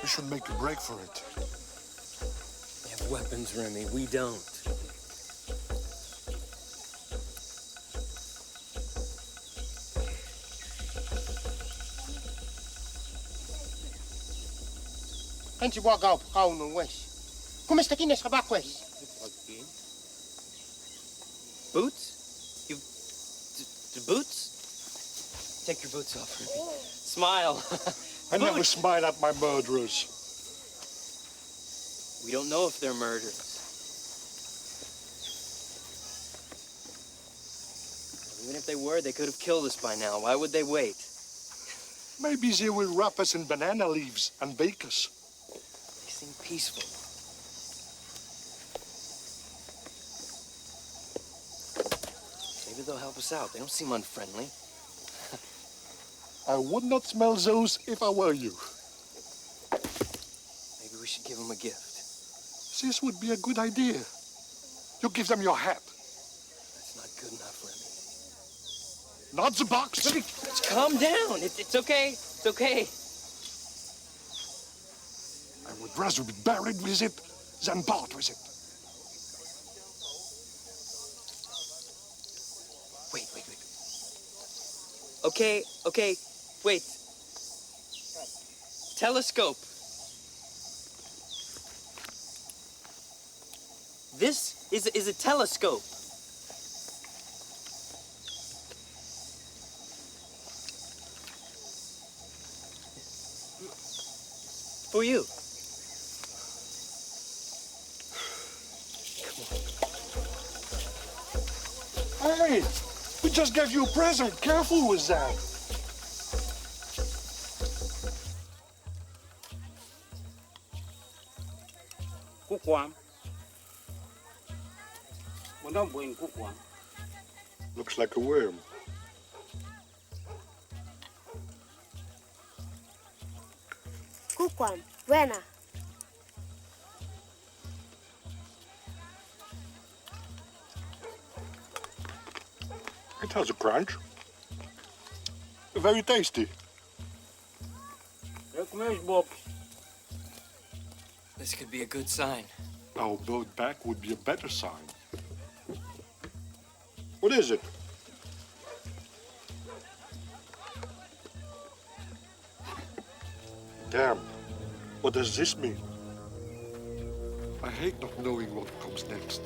We should make a break for it. They have weapons, Remy. We don't. Antes de bogar o pau no West. Como está aqui nesse rabaco West? Boots? You... boots? Take your boots off, Ruby. Smile. I never smile at my murderers. We don't know if they're murderers. Even if they were, they could have killed us by now. Why would they wait? Maybe they will wrap us in banana leaves and bake us. They seem peaceful. Maybe they'll help us out. They don't seem unfriendly. I would not smell those if I were you. Maybe we should give them a gift. This would be a good idea. You give them your hat. That's not good enough, Remy. Not the box. Just calm down. It's okay. It's okay. I would rather be buried with it than part with it. Wait. Okay, wait. Telescope. This is a telescope. For you. Hey, we just gave you a present. Careful with that. Looks like a worm. Kukwam, buena. It has a crunch. Very tasty. This could be a good sign. Our boat back would be a better sign. What is it? Damn. What does this mean? I hate not knowing what comes next.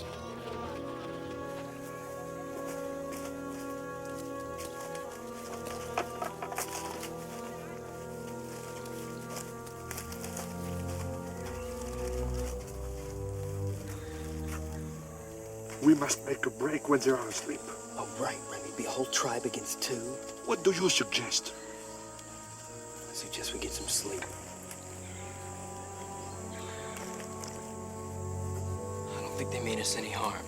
We must make a break when they are asleep. Oh, right, Remy. Be a whole tribe against two. What do you suggest? I suggest we get some sleep. I don't think they mean us any harm.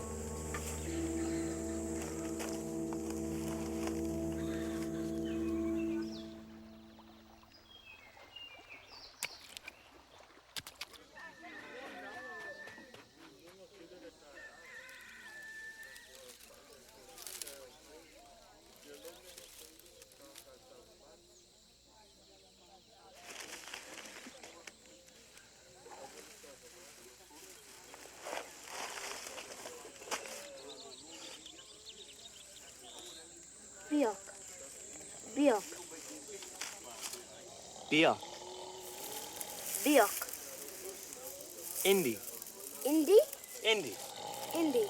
Biok. Biok. Biok. Indy. Indy? Indy. Indy.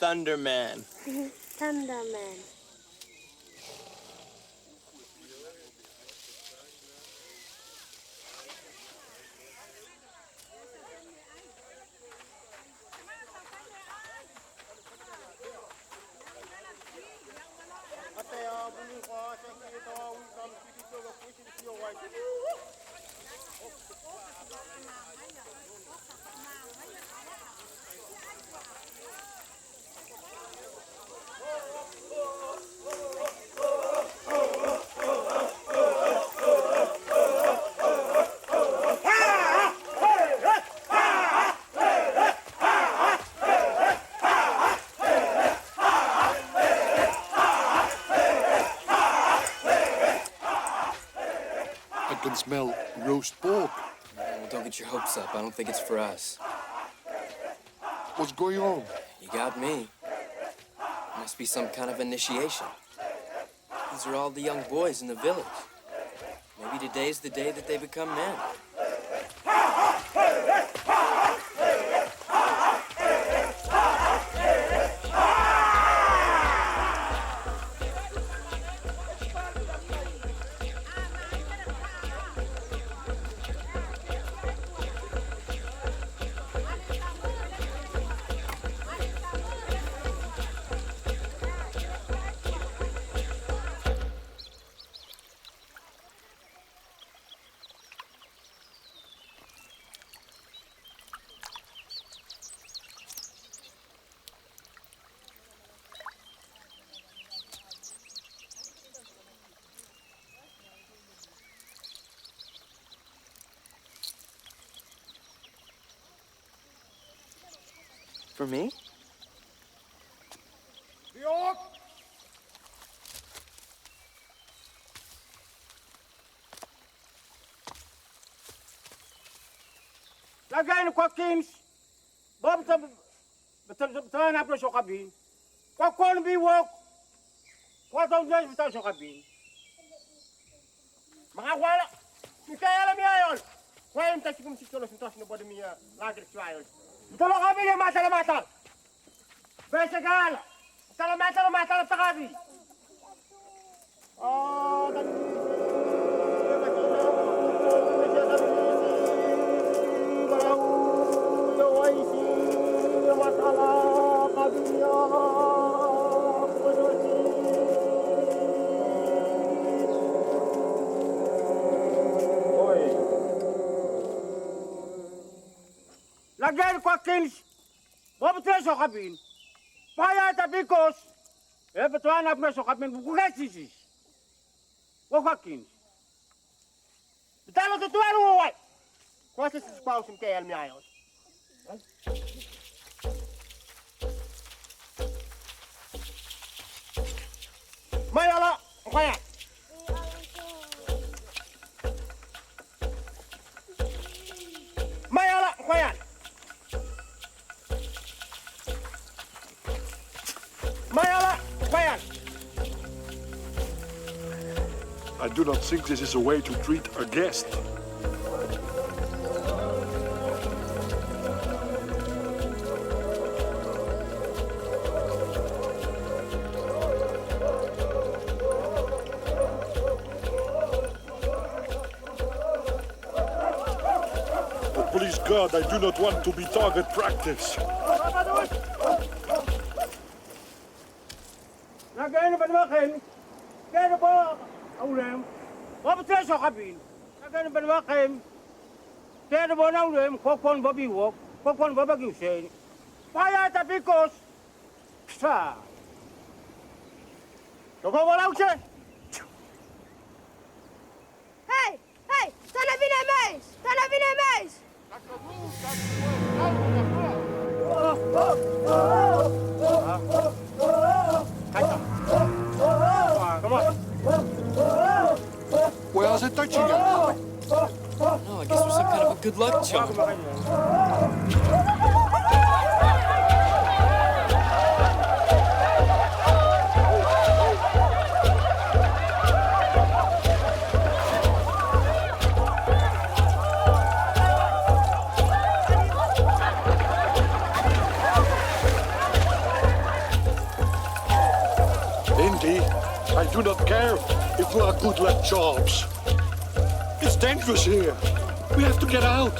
Thunderman. Thunderman. I can smell roast pork. Well, don't get your hopes up. I don't think it's for us. What's going on? You got me. Must be some kind of initiation. These are all the young boys in the village. Maybe today's the day that they become men. for me? Lagay no Kings. Bob betul na pro sa kabin. Quando biwok. Quando nós betul sa kabin. Mga wala. Mikaya alam yan. Wala tayo kung si Cholos ntos no bodo miya lagre trials. Betul kami ni mata. Besegal. Mata sa kabin. Oh, Lagyan ko Kings. Bobetul sa kabin. Paya tapikos. Betul na pro sa kabin bukan sisi. Kings. Betul mo tutuan mo wai. Quase esses paus que ele me aia. Mayala, kaya. Mayala, kaya. Mayala, kaya. I do not think this is a way to treat a guest. Please God, I do not want to be target practice. Lagyan ba naman kayo? Kaya ba ulem? Bobetul sa kabin. Lagyan ba naman kayo? Kaya ba na ulem? Kokon ba biwok? Kokon ba bagyusin? Paya tapikos. Sa. Wala siya. Hey! Sana mais! Where's it touching you? No, I guess we're some kind of a good luck charm. Indy, I do not care if we are good luck charms. It's dangerous here. We have to get out.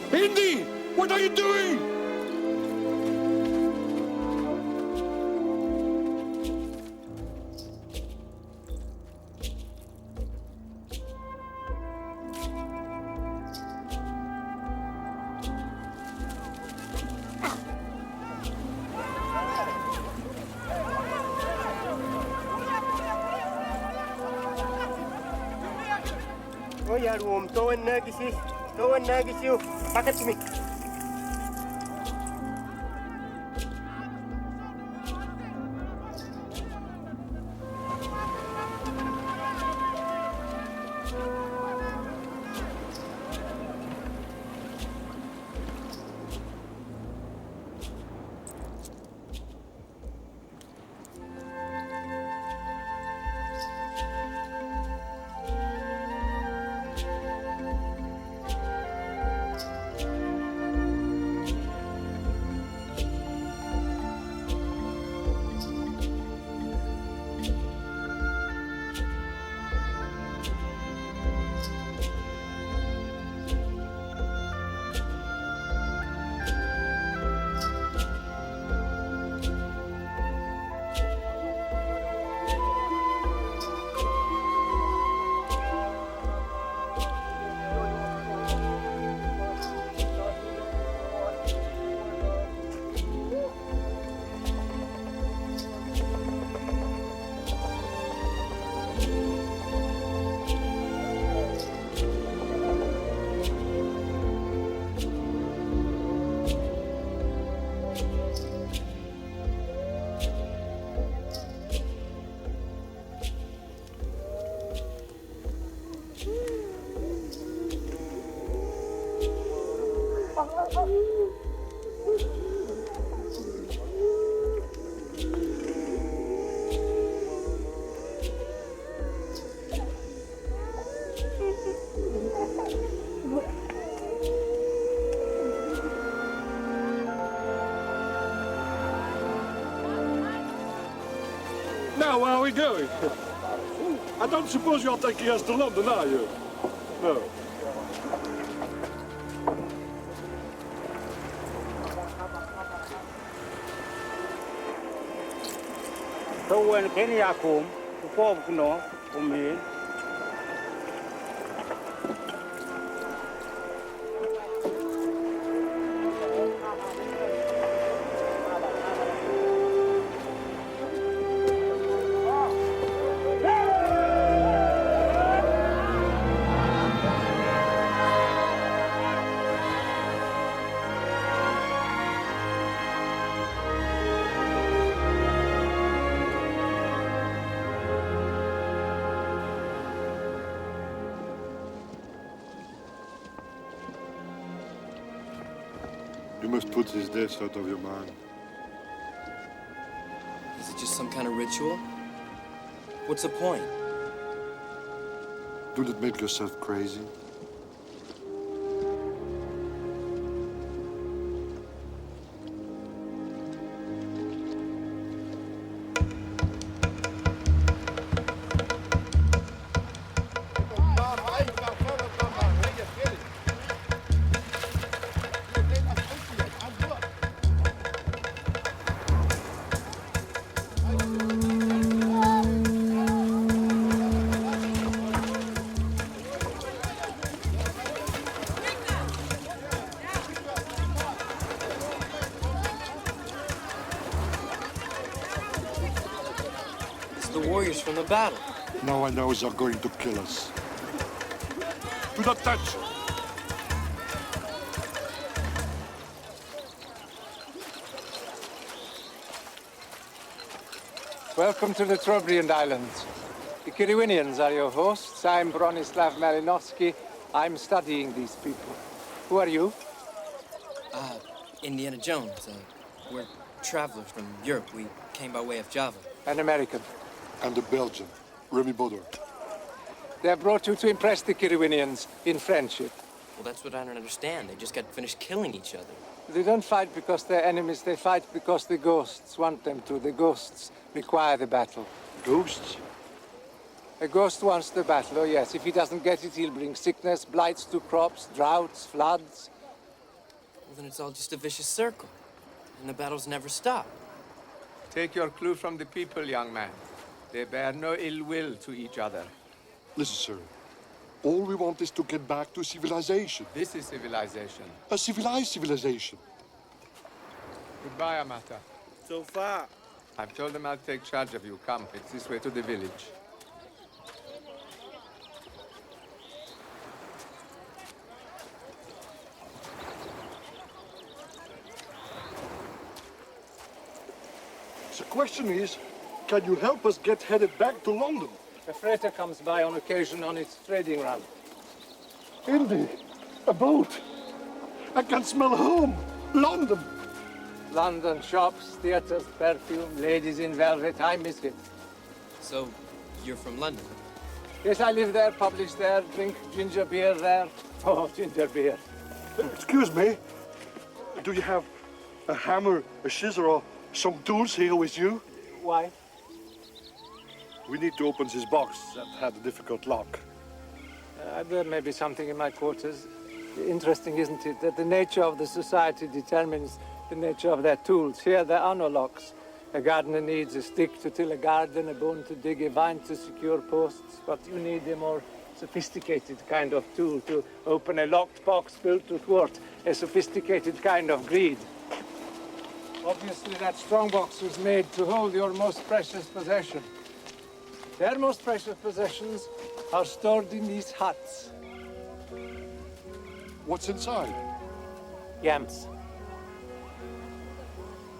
Indy, what are you doing? Oh ya, to and nagisi, paket kami. Now, where are we going? I don't suppose you're taking us to London, are you? No. So when Kenya come, to come, you know, for me. You must put this death out of your mind. Is it just some kind of ritual? What's the point? Do not make yourself crazy. From the battle. Now I know they're going to kill us. Do not touch! Welcome to the Trobriand Islands. The Kirwinians are your hosts. I'm Bronislaw Malinowski. I'm studying these people. Who are you? Indiana Jones. We're travelers from Europe. We came by way of Java. An American. And a Belgian, Remy Baudouin. They have brought you to impress the Kirwinians in friendship. Well, that's what I don't understand. They just got finished killing each other. They don't fight because they're enemies. They fight because the ghosts want them to. The ghosts require the battle. Ghosts? A ghost wants the battle, oh yes. If he doesn't get it, he'll bring sickness, blights to crops, droughts, floods. Well, then it's all just a vicious circle. And the battles never stop. Take your clue from the people, young man. They bear no ill will to each other. Listen, sir. All we want is to get back to civilization. This is civilization. A civilized civilization. Goodbye, Amata. So far. I've told them I'll take charge of you. Come, it's this way to the village. The question is, can you help us get headed back to London? A freighter comes by on occasion on its trading run. Indy, a boat. I can smell home. London. London, shops, theaters, perfume, ladies in velvet. I miss it. So, you're from London? Yes, I live there, publish there, drink ginger beer there. Oh, ginger beer. Excuse me. Do you have a hammer, a scissor, or some tools here with you? Why? We need to open this box that had a difficult lock. There may be something in my quarters. Interesting, isn't it, that the nature of the society determines the nature of their tools. Here there are no locks. A gardener needs a stick to till a garden, a bone to dig, a vine to secure posts, but you need a more sophisticated kind of tool to open a locked box built to thwart a sophisticated kind of greed. Obviously, that strongbox was made to hold your most precious possession. Their most precious possessions are stored in these huts. What's inside? Yams.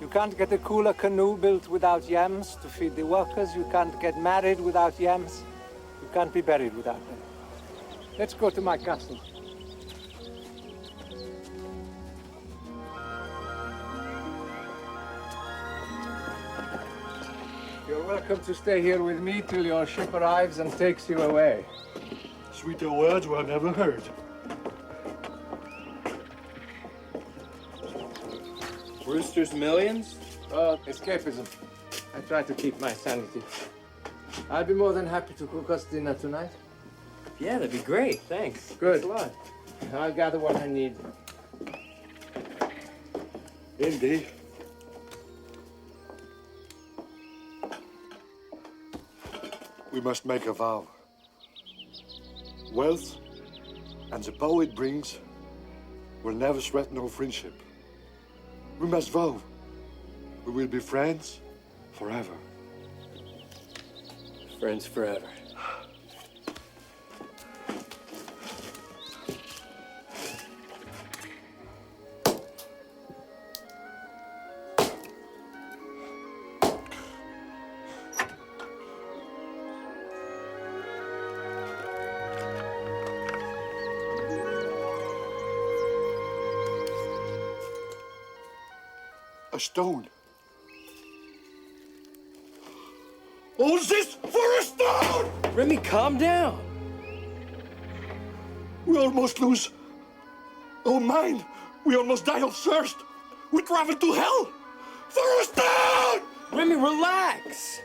You can't get a cooler canoe built without yams to feed the workers. You can't get married without yams. You can't be buried without them. Let's go to my castle. welcome to stay here with me till your ship arrives and takes you away. Sweeter words were never heard. Brewster's Millions? Oh, escapism. I try to keep my sanity. I'll be more than happy to cook us dinner tonight. Yeah, that'd be great. Thanks. Good. Thanks a lot. I'll gather what I need. Indy. We must make a vow. Wealth and the power it brings will never threaten our friendship. We must vow. We will be friends forever. Friends forever. A stone. All this for a stone! Remy, calm down. We almost lose our mind. We almost die of thirst. We travel to hell for a stone! Remy, relax.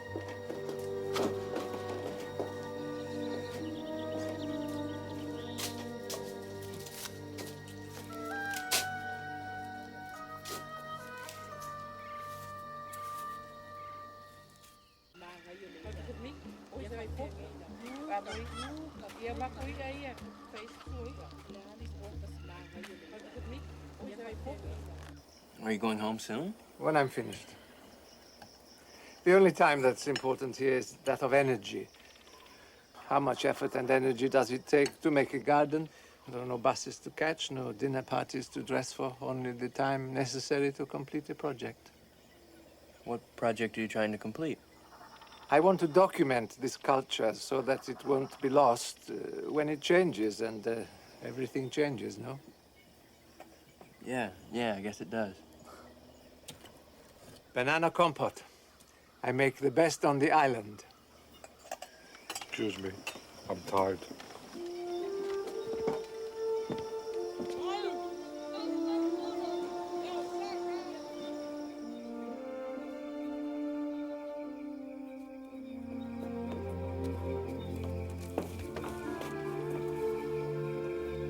Are you going home soon? When I'm finished. The only time that's important here is that of energy. How much effort and energy does it take to make a garden? There are no buses to catch, no dinner parties to dress for, only the time necessary to complete a project. What project are you trying to complete? I want to document this culture so that it won't be lost when it changes, and everything changes, no? Yeah, I guess it does. Banana compote. I make the best on the island. Excuse me, I'm tired.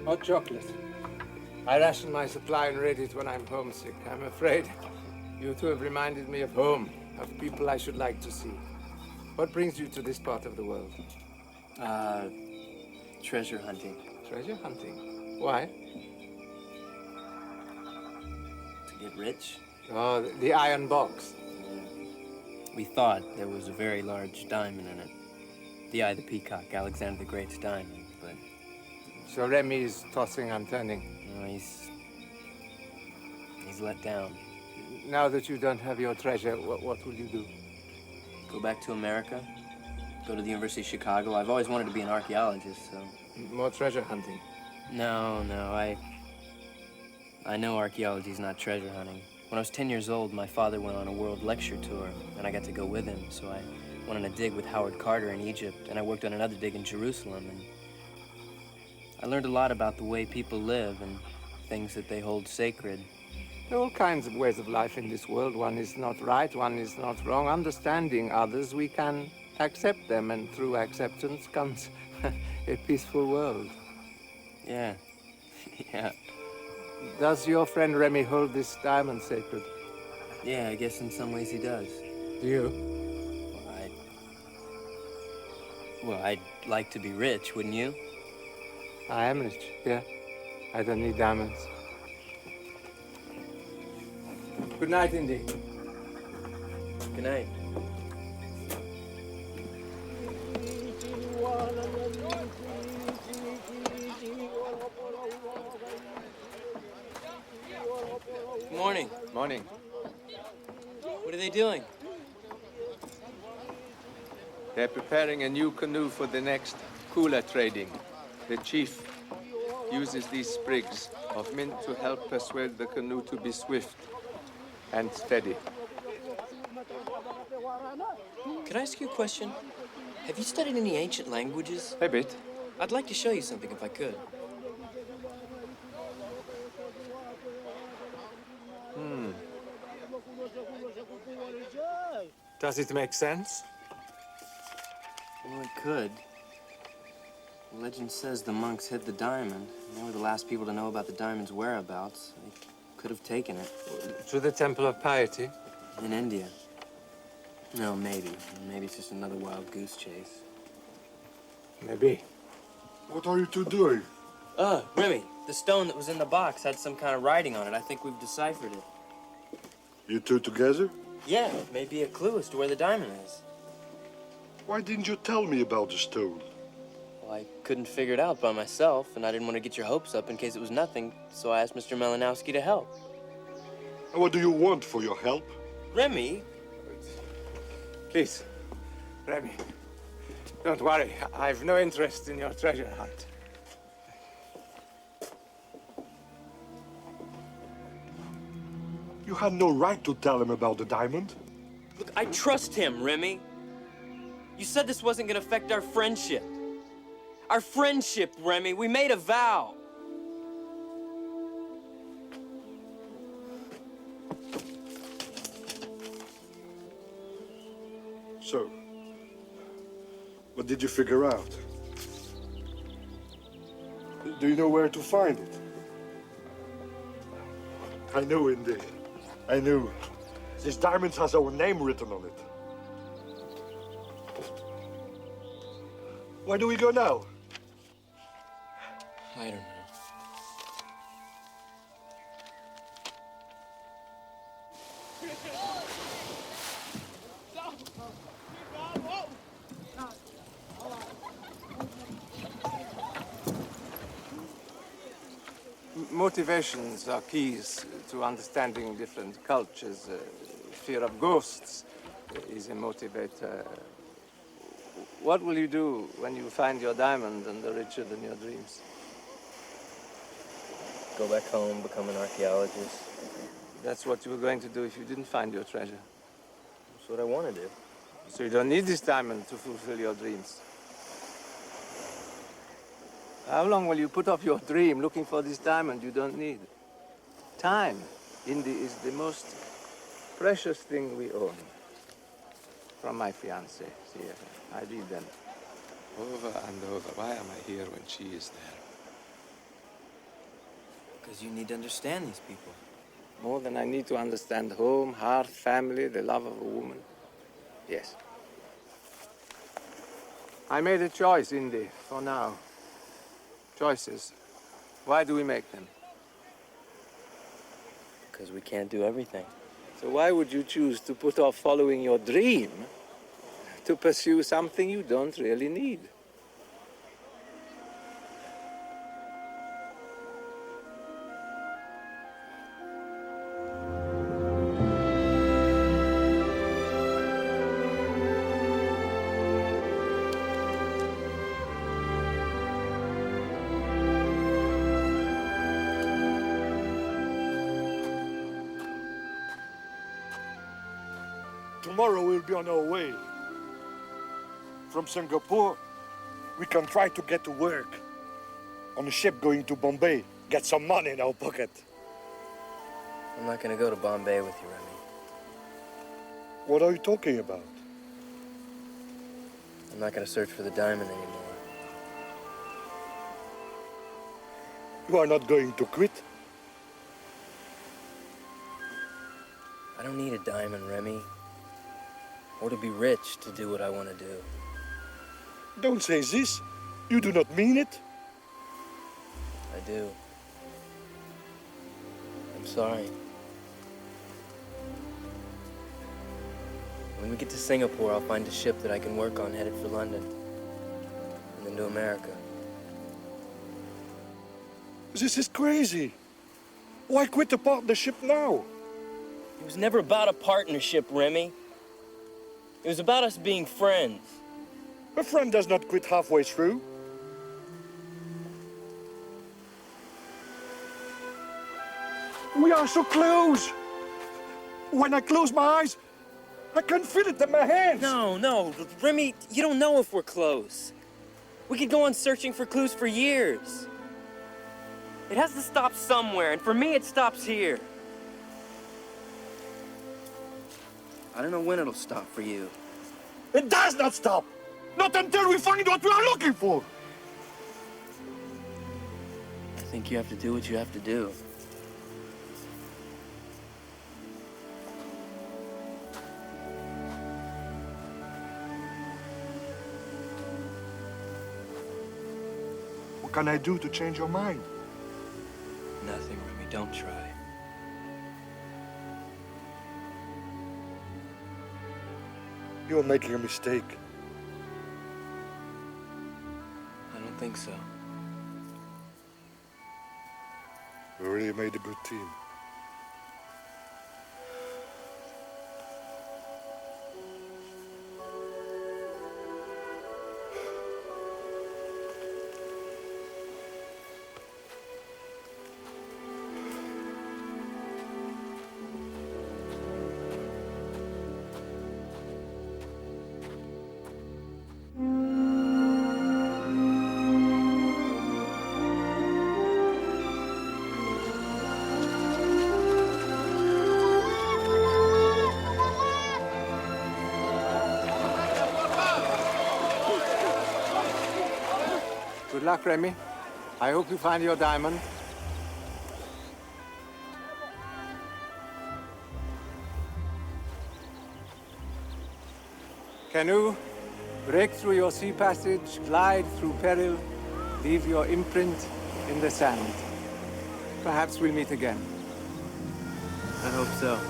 Hot chocolate. I ration my supply and read it when I'm homesick. I'm afraid you two have reminded me of home, of people I should like to see. What brings you to this part of the world? Treasure hunting. Treasure hunting? Why? To get rich. Oh, the iron box. We thought there was a very large diamond in it. The Eye of the Peacock, Alexander the Great's diamond, but... So Remy's tossing and turning. No, he's let down. Now that you don't have your treasure, what will you do? Go back to America? Go to the University of Chicago? I've always wanted to be an archaeologist, so... More treasure hunting? No, I know archaeology's not treasure hunting. When I was 10 years old, my father went on a world lecture tour, and I got to go with him, so I went on a dig with Howard Carter in Egypt, and I worked on another dig in Jerusalem, and I learned a lot about the way people live and things that they hold sacred. There are all kinds of ways of life in this world. One is not right, one is not wrong. Understanding others, we can accept them, and through acceptance comes a peaceful world. Yeah. Yeah. Does your friend Remy hold this diamond sacred? Yeah, I guess in some ways he does. Do you? Well, I'd like to be rich, wouldn't you? I am rich, yeah. I don't need diamonds. Good night, Indy. Good night. Good morning. Morning. What are they doing? They're preparing a new canoe for the next cooler trading. The chief uses these sprigs of mint to help persuade the canoe to be swift and steady. Can I ask you a question? Have you studied any ancient languages? A bit. I'd like to show you something if I could. Does it make sense? Well, it could. The legend says the monks hid the diamond. They were the last people to know about the diamond's whereabouts. They could have taken it. To the Temple of Piety? In India. No, maybe. Maybe it's just another wild goose chase. Maybe. What are you two doing? Remy, the stone that was in the box had some kind of writing on it. I think we've deciphered it. You two together? Yeah, it may be a clue as to where the diamond is. Why didn't you tell me about the stone? Well, I couldn't figure it out by myself, and I didn't want to get your hopes up in case it was nothing, so I asked Mr. Malinowski to help. And what do you want for your help? Remy? Please, Remy, don't worry. I've no interest in your treasure hunt. You had no right to tell him about the diamond. Look, I trust him, Remy. You said this wasn't going to affect our friendship. Our friendship, Remy. We made a vow. So, what did you figure out? Do you know where to find it? I know, Indy. I knew. This diamond has our name written on it. Where do we go now? I don't know. Motivations are keys to understanding different cultures. Fear of ghosts is a motivator. What will you do when you find your diamond and are richer than your dreams? Go back home, become an archaeologist. That's what you were going to do if you didn't find your treasure. That's what I want to do. So you don't need this diamond to fulfill your dreams. How long will you put off your dream looking for this diamond you don't need? Time, Indy, is the most precious thing we own. From my fiancée, here. I read them. Over and over. Why am I here when she is there? Because you need to understand these people. More than I need to understand home, hearth, family, the love of a woman. Yes. I made a choice, Indy, for now. Choices. Why do we make them? Because we can't do everything. So why would you choose to put off following your dream to pursue something you don't really need? Tomorrow we'll be on our way. From Singapore, we can try to get to work on a ship going to Bombay. Get some money in our pocket. I'm not going to go to Bombay with you, Remy. What are you talking about? I'm not going to search for the diamond anymore. You are not going to quit? I don't need a diamond, Remy. Or to be rich to do what I want to do. Don't say this. You do not mean it. I do. I'm sorry. When we get to Singapore, I'll find a ship that I can work on headed for London. And then to America. This is crazy. Why quit the partnership now? It was never about a partnership, Remy. It was about us being friends. A friend does not quit halfway through. We are so close. When I close my eyes, I can feel it in my hands. No, Remy, you don't know if we're close. We could go on searching for clues for years. It has to stop somewhere, and for me, it stops here. I don't know when it'll stop for you. It does not stop. Not until we find what we are looking for. I think you have to do what you have to do. What can I do to change your mind? Nothing, Remy. Don't try. You are making a mistake. I don't think so. We really made a good team. Good luck, Remy. I hope you find your diamond. Canoe, break through your sea passage, glide through peril, leave your imprint in the sand. Perhaps we'll meet again. I hope so.